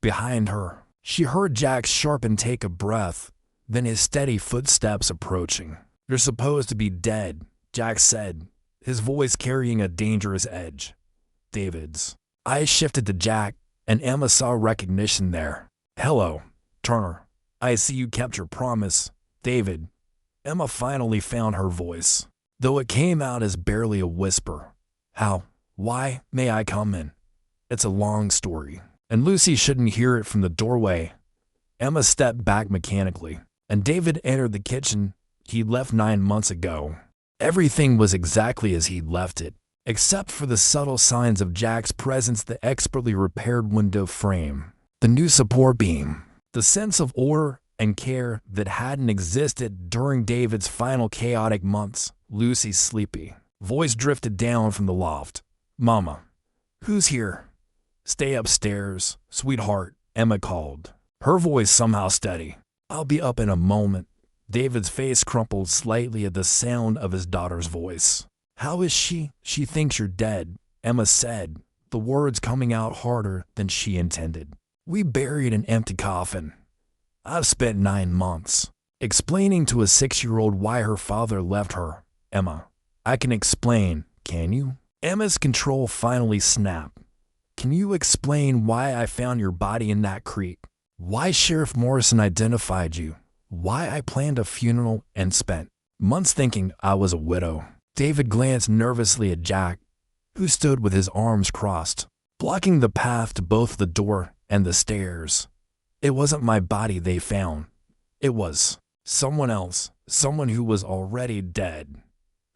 Behind her, she heard Jack's sharp intake of breath, then his steady footsteps approaching. "You're supposed to be dead," Jack said, his voice carrying a dangerous edge. David's eyes shifted to Jack, and Emma saw recognition there. "Hello, Turner. I see you kept your promise, David." Emma finally found her voice, though it came out as barely a whisper. Why may I come in? It's a long story, and Lucy shouldn't hear it from the doorway." Emma stepped back mechanically, and David entered the kitchen. He'd left 9 months ago. Everything was exactly as he'd left it, except for the subtle signs of Jack's presence: the expertly repaired window frame, the new support beam, the sense of order and care that hadn't existed during David's final chaotic months. Lucy's sleepy voice drifted down from the loft. "Mama, who's here?" "Stay upstairs, sweetheart," Emma called, her voice somehow steady. "I'll be up in a moment." David's face crumpled slightly at the sound of his daughter's voice. "How is she?" "She thinks you're dead," Emma said, the words coming out harder than she intended. "We buried an empty coffin. I've spent 9 months explaining to a 6-year-old why her father left her." "Emma, I can explain, can you?" Emma's control finally snapped. "Can you explain why I found your body in that creek? Why Sheriff Morrison identified you? Why I planned a funeral and spent months thinking I was a widow?" David glanced nervously at Jack, who stood with his arms crossed, blocking the path to both the door and the stairs. "It wasn't my body they found. It was someone else, someone who was already dead,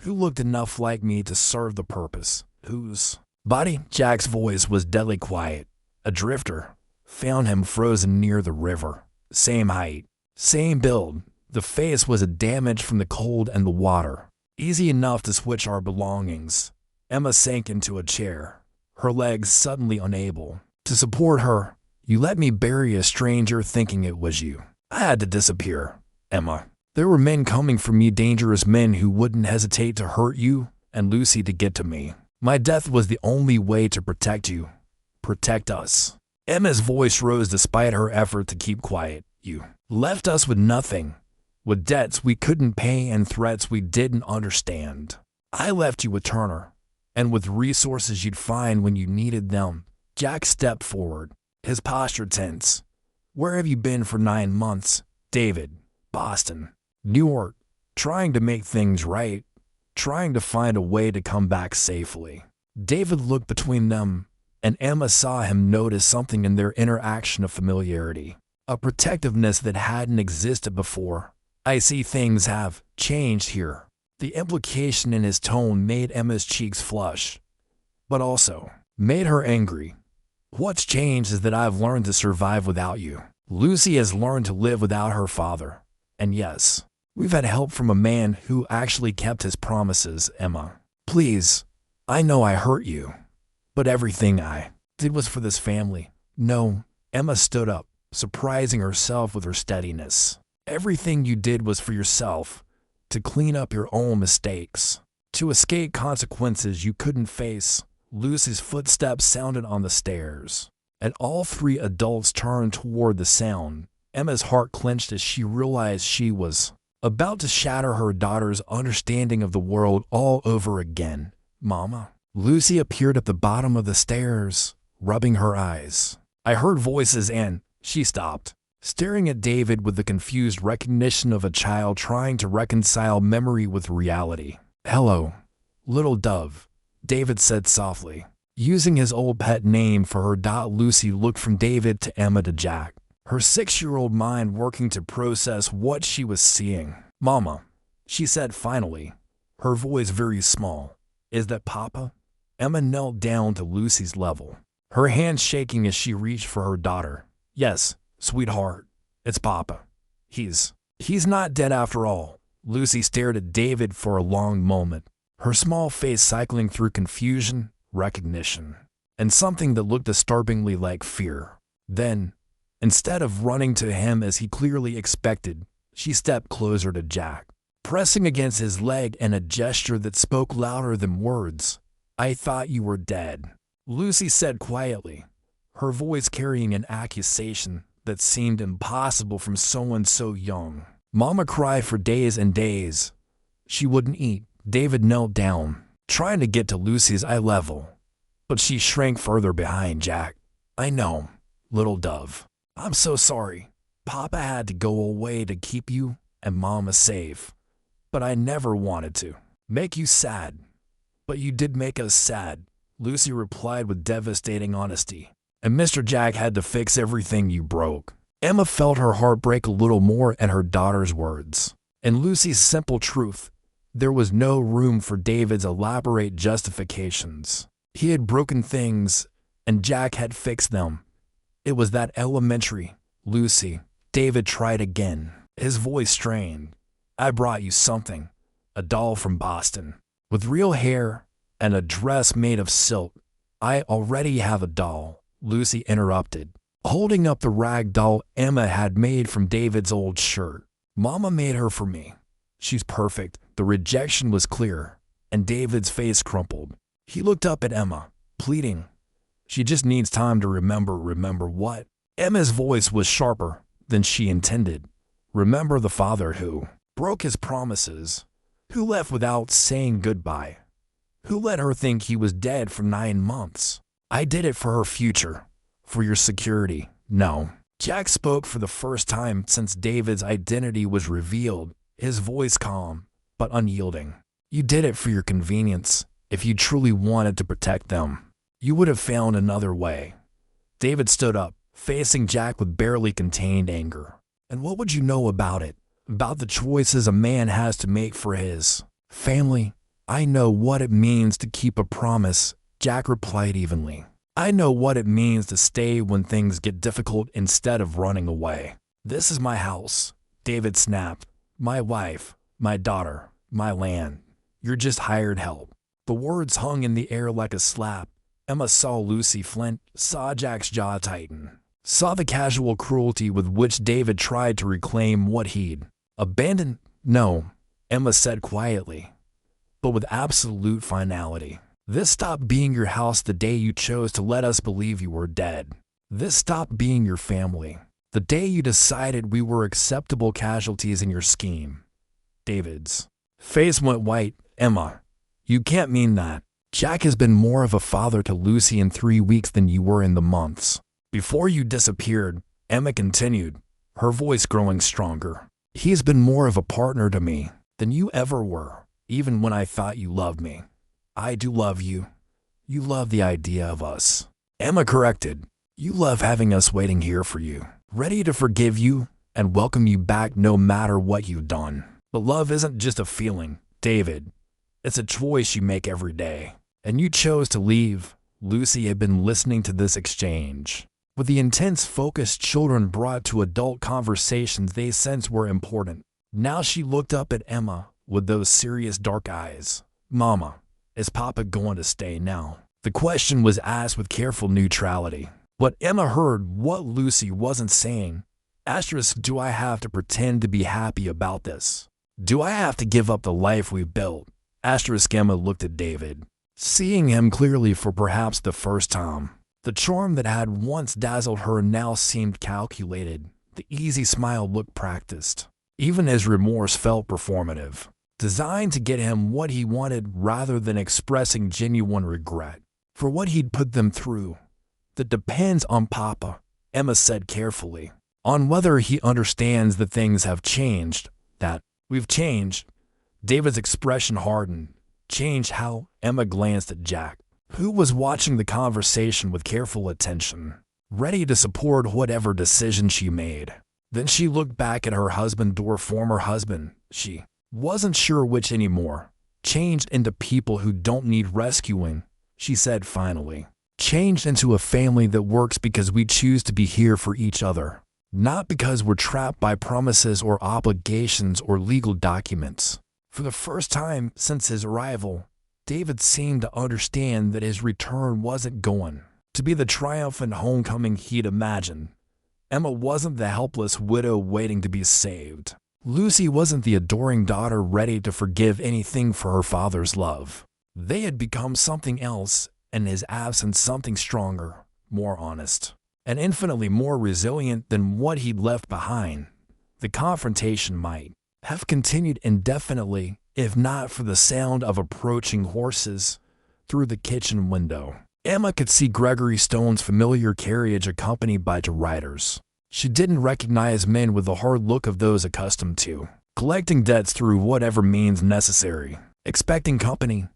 who looked enough like me to serve the purpose." "Whose body?" Jack's voice was deadly quiet. "A drifter. Found him frozen near the river. Same height, same build. The face was damaged from the cold and the water. Easy enough to switch our belongings." Emma sank into a chair, her legs suddenly unable to support her. You let me bury a stranger thinking it was you. I had to disappear, Emma. There were men coming for me, dangerous men who wouldn't hesitate to hurt you and Lucy to get to me. My death was the only way to protect you. Protect us." Emma's voice rose despite her effort to keep quiet. "You left us with nothing, with debts we couldn't pay and threats we didn't understand. I left you with Turner, and with resources you'd find when you needed them." Jack stepped forward, his posture tense. "Where have you been for 9 months, David?" "Boston, New York, trying to make things right, trying to find a way to come back safely." David looked between them, and Emma saw him notice something in their interaction of familiarity, a protectiveness that hadn't existed before. "I see things have changed here." The implication in his tone made Emma's cheeks flush, but also made her angry. "What's changed is that I've learned to survive without you. Lucy has learned to live without her father. And yes, we've had help from a man who actually kept his promises, Emma. Please, I know I hurt you, but everything I did was for this family." "No." Emma stood up, surprising herself with her steadiness. "Everything you did was for yourself, to clean up your own mistakes, to escape consequences you couldn't face." Lucy's footsteps sounded on the stairs, and all 3 adults turned toward the sound. Emma's heart clenched as she realized she was about to shatter her daughter's understanding of the world all over again. "Mama." Lucy appeared at the bottom of the stairs, rubbing her eyes. "I heard voices and—" She stopped, staring at David with the confused recognition of a child trying to reconcile memory with reality. "Hello, little dove," David said softly, using his old pet name for her. Lucy looked from David to Emma to Jack, her 6-year-old mind working to process what she was seeing. "Mama," she said finally, her voice very small. "Is that Papa?" Emma knelt down to Lucy's level, her hands shaking as she reached for her daughter. "Yes, sweetheart, it's Papa. He's not dead after all." Lucy stared at David for a long moment, her small face cycling through confusion, recognition, and something that looked disturbingly like fear. Then, instead of running to him as he clearly expected, she stepped closer to Jack, pressing against his leg in a gesture that spoke louder than words. "I thought you were dead," Lucy said quietly, her voice carrying an accusation that seemed impossible from someone so young. Mama cried for days and days. She wouldn't eat. David knelt down, trying to get to Lucy's eye level, but she shrank further behind Jack. "I know, little dove. I'm so sorry. Papa had to go away to keep you and Mama safe, but I never wanted to make you sad. But you did make us sad," Lucy replied with devastating honesty. "And Mr. Jack had to fix everything you broke." Emma felt her heart break a little more at her daughter's words. In Lucy's simple truth, there was no room for David's elaborate justifications. He had broken things, and Jack had fixed them. It was that elementary. "Lucy," David tried again, his voice strained. "I brought you something, a doll from Boston, with real hair and a dress made of silk." "I already have a doll," Lucy interrupted, holding up the rag doll Emma had made from David's old shirt. "Mama made her for me. She's perfect." The rejection was clear, and David's face crumpled. He looked up at Emma, pleading. "She just needs time to remember." "Remember what?" Emma's voice was sharper than she intended. "Remember the father who broke his promises, who left without saying goodbye, who let her think he was dead for 9 months. I did it for her future, for your security." "No." Jack spoke for the first time since David's identity was revealed, his voice calm but unyielding. "You did it for your convenience. If you truly wanted to protect them, you would have found another way." David stood up, facing Jack with barely contained anger. "And what would you know about it? About the choices a man has to make for his family?" "I know what it means to keep a promise," Jack replied evenly. "I know what it means to stay when things get difficult instead of running away." "This is my house," David snapped. "My wife, my daughter, my land. You're just hired help." The words hung in the air like a slap. Emma saw Lucy Flint, saw Jack's jaw tighten. Saw the casual cruelty with which David tried to reclaim what he'd abandoned? No, Emma said quietly, but with absolute finality. This stopped being your house the day you chose to let us believe you were dead. This stopped being your family the day you decided we were acceptable casualties in your scheme. David's face went white. Emma, you can't mean that. Jack has been more of a father to Lucy in 3 weeks than you were in the months before you disappeared, Emma continued, her voice growing stronger. He's been more of a partner to me than you ever were, even when I thought you loved me. I do love you. You love the idea of us. Emma corrected. You love having us waiting here for you, ready to forgive you and welcome you back no matter what you've done. But love isn't just a feeling, David. It's a choice you make every day. And you chose to leave. Lucy had been listening to this exchange with the intense focus children brought to adult conversations they sensed were important. Now she looked up at Emma with those serious dark eyes. Mama, is Papa going to stay now? The question was asked with careful neutrality. But Emma heard what Lucy wasn't saying. Asterisk, do I have to pretend to be happy about this? Do I have to give up the life we've built? Asterisk. Emma looked at David, seeing him clearly for perhaps the first time. The charm that had once dazzled her now seemed calculated. The easy smile looked practiced. Even his remorse felt performative, designed to get him what he wanted rather than expressing genuine regret for what he'd put them through. That depends on Papa, Emma said carefully, on whether he understands that things have changed, that we've changed. David's expression hardened. Changed how? Emma glanced at Jack, who was watching the conversation with careful attention, ready to support whatever decision she made. Then she looked back at her husband or former husband. She wasn't sure which anymore. Changed into people who don't need rescuing, she said finally. Changed into a family that works because we choose to be here for each other, not because we're trapped by promises or obligations or legal documents. For the first time since his arrival, David seemed to understand that his return wasn't going to be the triumphant homecoming he'd imagined. Emma wasn't the helpless widow waiting to be saved. Lucy wasn't the adoring daughter ready to forgive anything for her father's love. They had become something else, and his absence something stronger, more honest, and infinitely more resilient than what he'd left behind. The confrontation might have continued indefinitely if not for the sound of approaching horses through the kitchen window. Emma could see Gregory Stone's familiar carriage accompanied by two riders. She didn't recognize men with the hard look of those accustomed to collecting debts through whatever means necessary. Expecting company?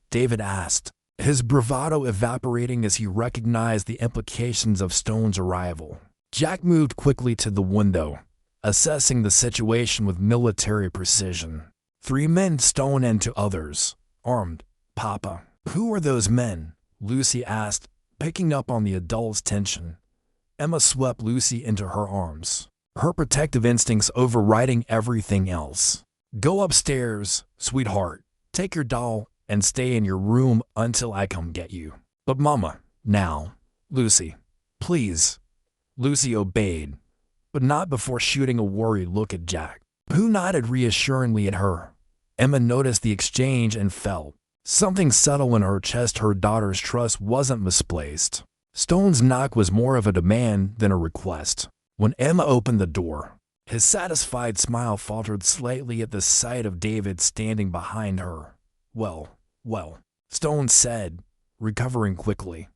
David asked, his bravado evaporating as he recognized the implications of Stone's arrival. Jack moved quickly to the window, assessing the situation with military precision. 3 men, Stone and 2 others, armed. Papa, who are those men? Lucy asked, picking up on the adult's tension. Emma swept Lucy into her arms, her protective instincts overriding everything else. Go upstairs, sweetheart. Take your doll and stay in your room until I come get you. But Mama, now. Lucy, please. Lucy obeyed, but not before shooting a worried look at Jack, who nodded reassuringly at her. Emma noticed the exchange and felt something settle in her chest. Her daughter's trust wasn't misplaced. Stone's knock was more of a demand than a request. When Emma opened the door, his satisfied smile faltered slightly at the sight of David standing behind her. Well, Stone said, recovering quickly.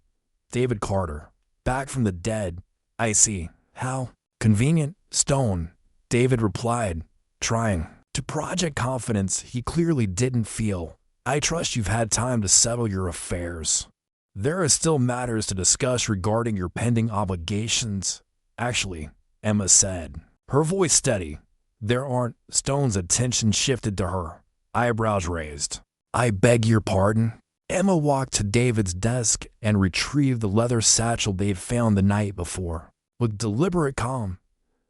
David Carter, back from the dead. I see. How convenient, Stone, David replied, trying to project confidence he clearly didn't feel. I trust you've had time to settle your affairs. There are still matters to discuss regarding your pending obligations. Actually, Emma said, her voice steady. There aren't. Stone's attention shifted to her, eyebrows raised. I beg your pardon? Emma walked to David's desk and retrieved the leather satchel they'd found the night before. With deliberate calm,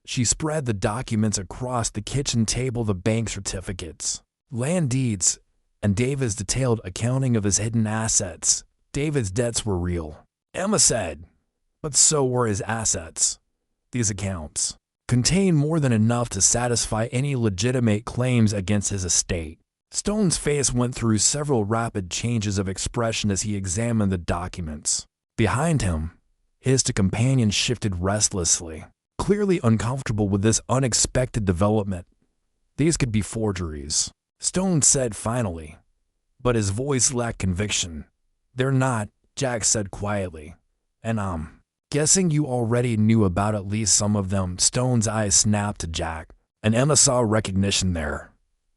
she spread the documents across the kitchen table, the bank certificates, land deeds, and David's detailed accounting of his hidden assets. David's debts were real, Emma said, but so were his assets. These accounts contained more than enough to satisfy any legitimate claims against his estate. Stone's face went through several rapid changes of expression as he examined the documents. Behind him, his companion shifted restlessly, clearly uncomfortable with this unexpected development. These could be forgeries, Stone said finally, but his voice lacked conviction. They're not, Jack said quietly. And I'm guessing you already knew about at least some of them. Stone's eyes snapped to Jack, and Emma saw recognition there.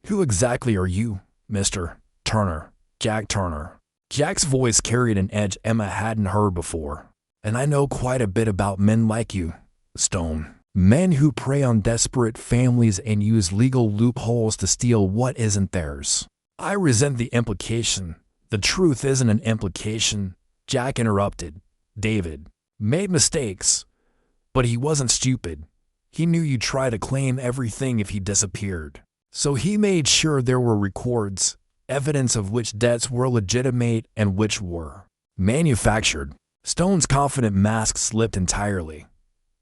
Who exactly are you, Mr. Turner? Jack Turner. Jack's voice carried an edge Emma hadn't heard before. And I know quite a bit about men like you, Stone. Men who prey on desperate families and use legal loopholes to steal what isn't theirs. I resent the implication. The truth isn't an implication, Jack interrupted. David made mistakes, but he wasn't stupid. He knew you'd try to claim everything if he disappeared. So he made sure there were records, evidence of which debts were legitimate and which were manufactured. Stone's confident mask slipped entirely.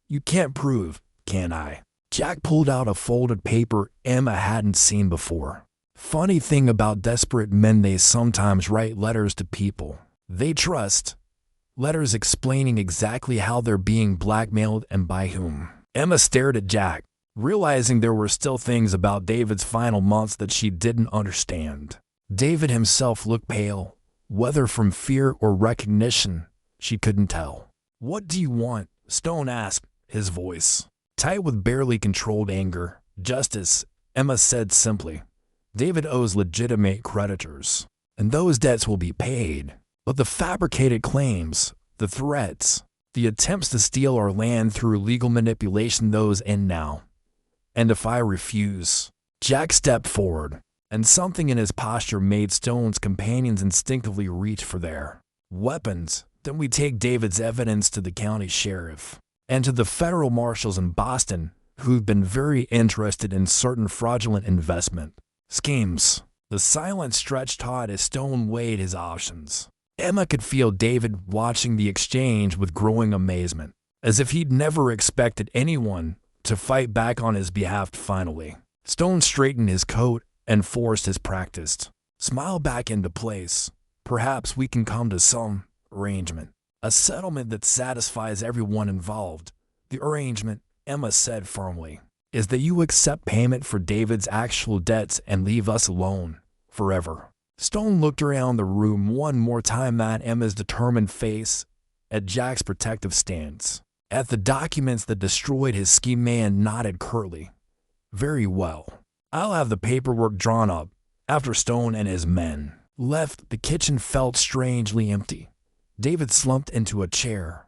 You can't prove, can I? Jack pulled out a folded paper Emma hadn't seen before. Funny thing about desperate men, they sometimes write letters to people they trust. Letters explaining exactly how they're being blackmailed and by whom. Emma stared at Jack, realizing there were still things about David's final months that she didn't understand. David himself looked pale, whether from fear or recognition, she couldn't tell. What do you want? Stone asked, his voice tight with barely controlled anger. Justice, Emma said simply. David owes legitimate creditors, and those debts will be paid. But the fabricated claims, the threats, the attempts to steal our land through legal manipulation, those end now. And if I refuse? Jack stepped forward, and something in his posture made Stone's companions instinctively reach for their weapons. Then we take David's evidence to the county sheriff and to the federal marshals in Boston, who've been very interested in certain fraudulent investment schemes. The silence stretched taut as Stone weighed his options. Emma could feel David watching the exchange with growing amazement, as if he'd never expected anyone to fight back on his behalf. Finally, Stone straightened his coat and forced his practiced smile back into place. Perhaps we can come to some arrangement, a settlement that satisfies everyone involved. The arrangement, Emma said firmly, is that you accept payment for David's actual debts and leave us alone forever. Stone looked around the room one more time at Emma's determined face, at Jack's protective stance, at the documents that destroyed his scheme. Man nodded curtly. Very well. I'll have the paperwork drawn up. After Stone and his men left, the kitchen felt strangely empty. David slumped into a chair,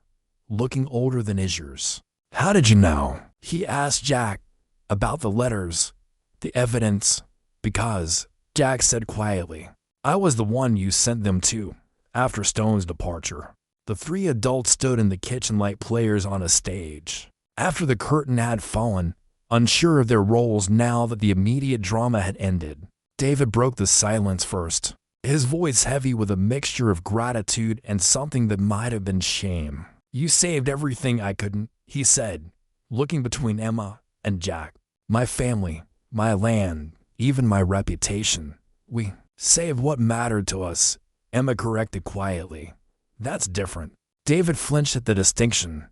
looking older than his years. How did you know? He asked Jack. About the letters, the evidence. Because, Jack said quietly, I was the one you sent them to. After Stone's departure, the three adults stood in the kitchen like players on a stage. After the curtain had fallen, unsure of their roles now that the immediate drama had ended, David broke the silence first, his voice heavy with a mixture of gratitude and something that might have been shame. You saved everything I couldn't, he said, looking between Emma and Jack. My family, my land, even my reputation. We saved what mattered to us, Emma corrected quietly. That's different. David flinched at the distinction,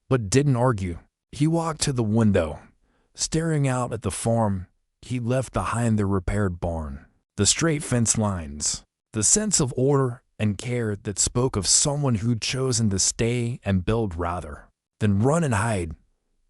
but didn't argue. He walked to the window, staring out at the farm he left behind the repaired barn, the straight fence lines, the sense of order and care that spoke of someone who'd chosen to stay and build rather than run and hide.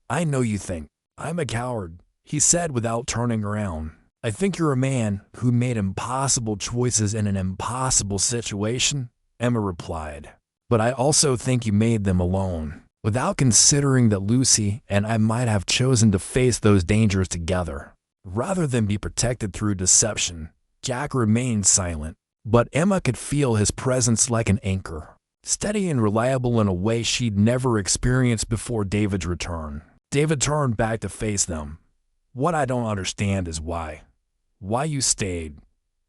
I know you think I'm a coward, he said without turning around. I think you're a man who made impossible choices in an impossible situation, Emma replied. But I also think you made them alone, without considering that Lucy and I might have chosen to face those dangers together, rather than be protected through deception. Jack remained silent, but Emma could feel his presence like an anchor, steady and reliable in a way she'd never experienced before David's return. David turned back to face them. What I don't understand is why. Why you stayed,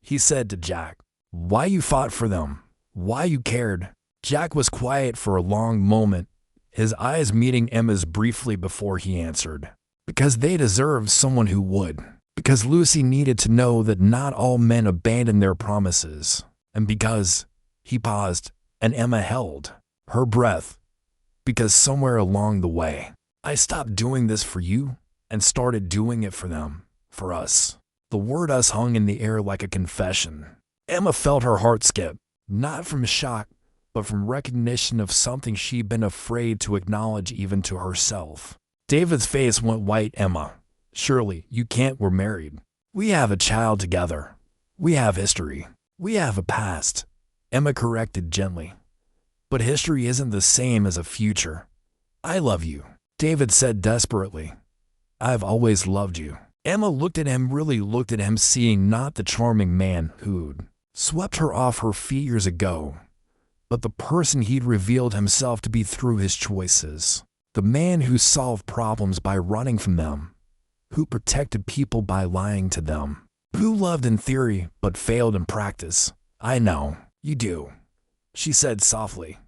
he said to Jack. Why you fought for them. Why you cared. Jack was quiet for a long moment, his eyes meeting Emma's briefly before he answered. Because they deserved someone who would. Because Lucy needed to know that not all men abandon their promises. And because, he paused, and Emma held her breath. Because somewhere along the way, I stopped doing this for you and started doing it for them, for us. The word us hung in the air like a confession. Emma felt her heart skip, not from shock, but from recognition of something she'd been afraid to acknowledge even to herself. David's face went white. Emma, surely you can't. We're married. We have a child together. We have history. We have a past. Emma corrected gently. But history isn't the same as a future. I love you, David said desperately. I've always loved you. Emma looked at him, really looked at him, seeing not the charming man who'd swept her off her feet years ago, but the person he'd revealed himself to be through his choices. The man who solved problems by running from them, who protected people by lying to them, who loved in theory but failed in practice. I know, you do, she said softly.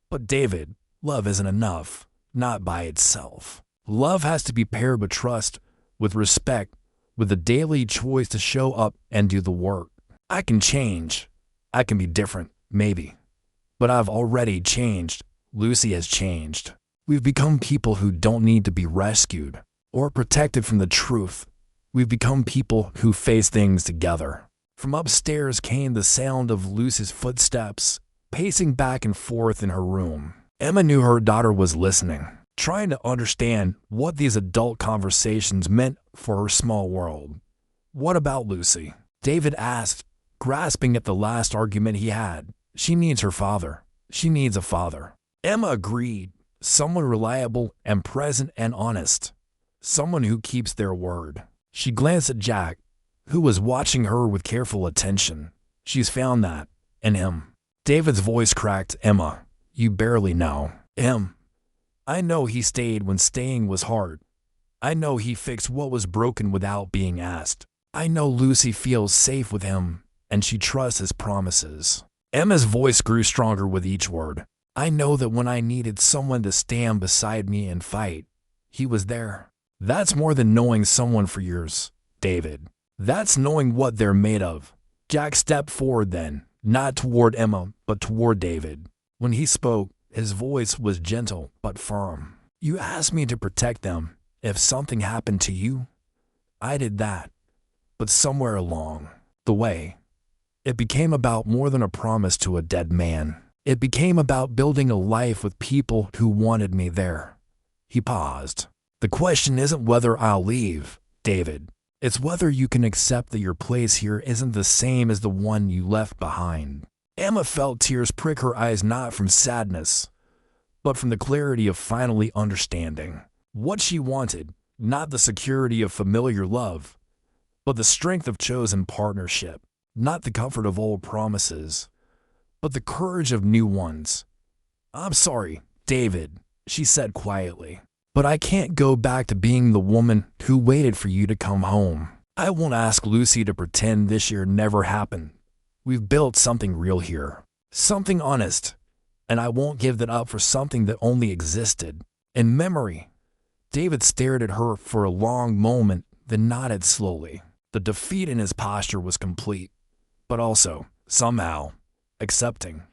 But David, love isn't enough, not by itself. Love has to be paired with trust, with respect, with a daily choice to show up and do the work. I can change. I can be different, maybe. But I've already changed. Lucy has changed. We've become people who don't need to be rescued or protected from the truth. We've become people who face things together. From upstairs came the sound of Lucy's footsteps, pacing back and forth in her room. Emma knew her daughter was listening, trying to understand what these adult conversations meant for her small world. What about Lucy? David asked, grasping at the last argument he had. She needs her father. She needs a father. Emma agreed. Someone reliable and present and honest. Someone who keeps their word. She glanced at Jack, who was watching her with careful attention. She's found that in him. David's voice cracked. Emma, you barely know him. I know he stayed when staying was hard. I know he fixed what was broken without being asked. I know Lucy feels safe with him, and she trusts his promises. Emma's voice grew stronger with each word. I know that when I needed someone to stand beside me and fight, he was there. That's more than knowing someone for years, David. That's knowing what they're made of. Jack stepped forward then, not toward Emma, but toward David. When he spoke, his voice was gentle but firm. You asked me to protect them. If something happened to you, I did that. But somewhere along the way, it became about more than a promise to a dead man. It became about building a life with people who wanted me there. He paused. The question isn't whether I'll leave, David. It's whether you can accept that your place here isn't the same as the one you left behind. Emma felt tears prick her eyes, not from sadness, but from the clarity of finally understanding what she wanted, not the security of familiar love, but the strength of chosen partnership, not the comfort of old promises, but the courage of new ones. I'm sorry, David, she said quietly, but I can't go back to being the woman who waited for you to come home. I won't ask Lucy to pretend this year never happened. We've built something real here, something honest, and I won't give that up for something that only existed in memory. David stared at her for a long moment, then nodded slowly. The defeat in his posture was complete, but also, somehow, accepting.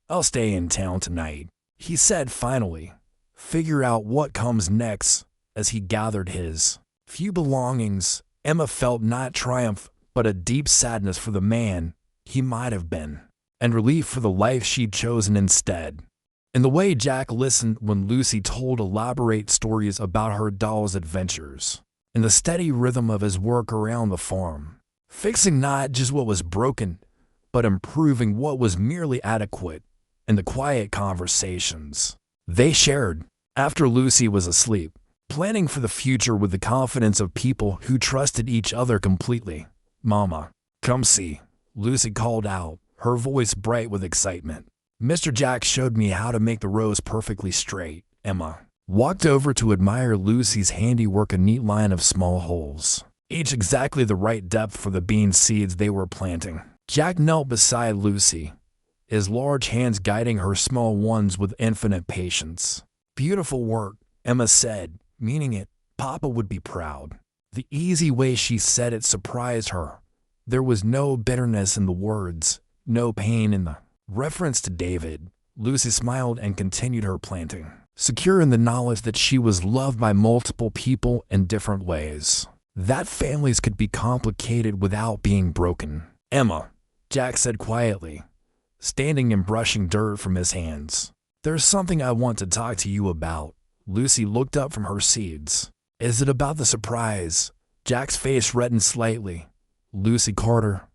I'll stay in town tonight, he said finally. Figure out what comes next. As he gathered his few belongings, Emma felt not triumph, but a deep sadness for the man he might have been, and relief for the life she'd chosen instead. In the way Jack listened when Lucy told elaborate stories about her doll's adventures, in the steady rhythm of his work around the farm, fixing not just what was broken, but improving what was merely adequate, in the quiet conversations they shared after Lucy was asleep, planning for the future with the confidence of people who trusted each other completely. Mama, come see, Lucy called out, her voice bright with excitement. Mr. Jack showed me how to make the rows perfectly straight. Emma walked over to admire Lucy's handiwork, a neat line of small holes, each exactly the right depth for the bean seeds they were planting. Jack knelt beside Lucy, his large hands guiding her small ones with infinite patience. Beautiful work, Emma said, meaning it. Papa would be proud. The easy way she said it surprised her. There was no bitterness in the words, no pain in the reference to David. Lucy smiled and continued her planting, secure in the knowledge that she was loved by multiple people in different ways, that families could be complicated without being broken. Emma, Jack said quietly, standing and brushing dirt from his hands. There's something I want to talk to you about. Lucy looked up from her seeds. Is it about the surprise? Jack's face reddened slightly. Lucy Carter,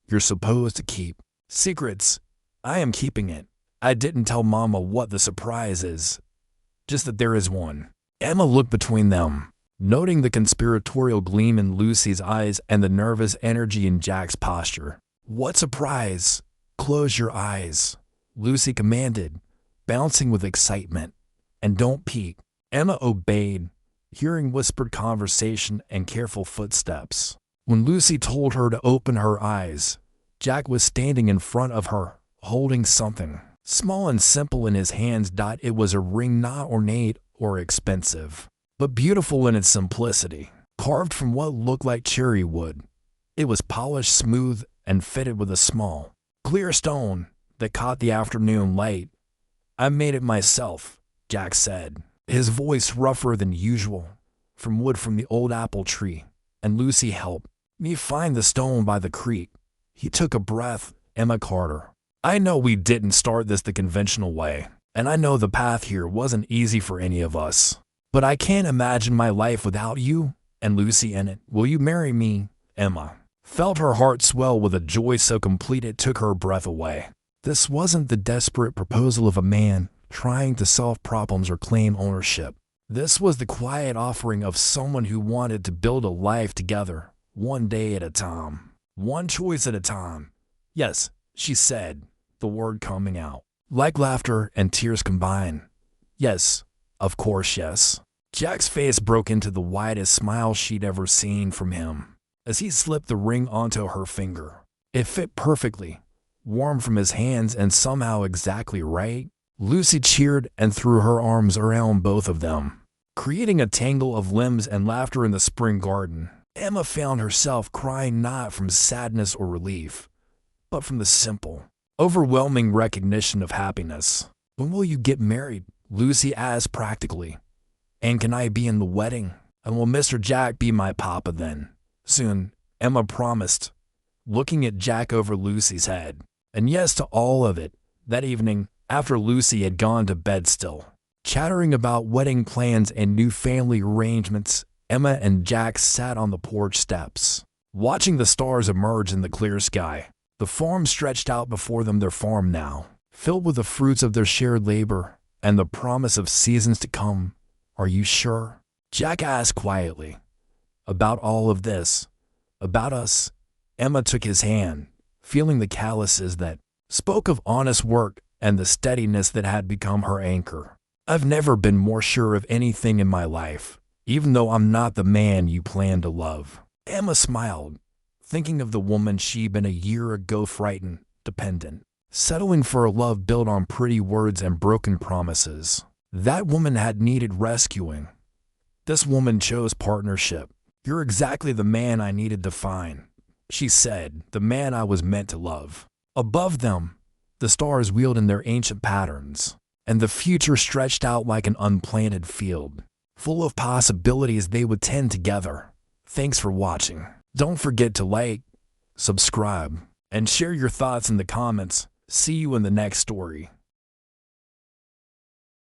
you're supposed to keep secrets. I am keeping it. I didn't tell Mama what the surprise is, just that there is one. Emma looked between them, noting the conspiratorial gleam in Lucy's eyes and the nervous energy in Jack's posture. What surprise? Close your eyes, Lucy commanded, bouncing with excitement. And don't peek. Emma obeyed, hearing whispered conversation and careful footsteps. When Lucy told her to open her eyes, Jack was standing in front of her, holding something small and simple in his hands. It was a ring not ornate or expensive, but beautiful in its simplicity. Carved from what looked like cherry wood, it was polished smooth and fitted with a small, clear stone that caught the afternoon light. I made it myself, Jack said, his voice rougher than usual, from wood from the old apple tree, and Lucy helped me find the stone by the creek. He took a breath. Emma Carter, I know we didn't start this the conventional way, and I know the path here wasn't easy for any of us, but I can't imagine my life without you and Lucy in it. Will you marry me? Emma felt her heart swell with a joy so complete it took her breath away. This wasn't the desperate proposal of a man trying to solve problems or claim ownership. This was the quiet offering of someone who wanted to build a life together, one day at a time, one choice at a time. Yes, she said, the word coming out like laughter and tears combined. Yes, of course, yes. Jack's face broke into the widest smile she'd ever seen from him as he slipped the ring onto her finger. It fit perfectly, warm from his hands and somehow exactly right. Lucy cheered and threw her arms around both of them, creating a tangle of limbs and laughter in the spring garden. Emma found herself crying not from sadness or relief, but from the simple, overwhelming recognition of happiness. When will you get married? Lucy asked practically. And can I be in the wedding? And will Mr. Jack be my papa then? Soon, Emma promised, looking at Jack over Lucy's head. And yes to all of it. That evening, after Lucy had gone to bed still, chattering about wedding plans and new family arrangements, Emma and Jack sat on the porch steps, watching the stars emerge in the clear sky. The farm stretched out before them, their farm now, filled with the fruits of their shared labor and the promise of seasons to come. Are you sure? Jack asked quietly. About all of this, about us. Emma took his hand, feeling the calluses that spoke of honest work and the steadiness that had become her anchor. I've never been more sure of anything in my life, even though I'm not the man you plan to love. Emma smiled, thinking of the woman she'd been a year ago, frightened, dependent, settling for a love built on pretty words and broken promises. That woman had needed rescuing. This woman chose partnership. You're exactly the man I needed to find, she said, the man I was meant to love. Above them, the stars wheeled in their ancient patterns, and the future stretched out like an unplanted field, full of possibilities they would tend together. Thanks for watching. Don't forget to like, subscribe, and share your thoughts in the comments. See you in the next story.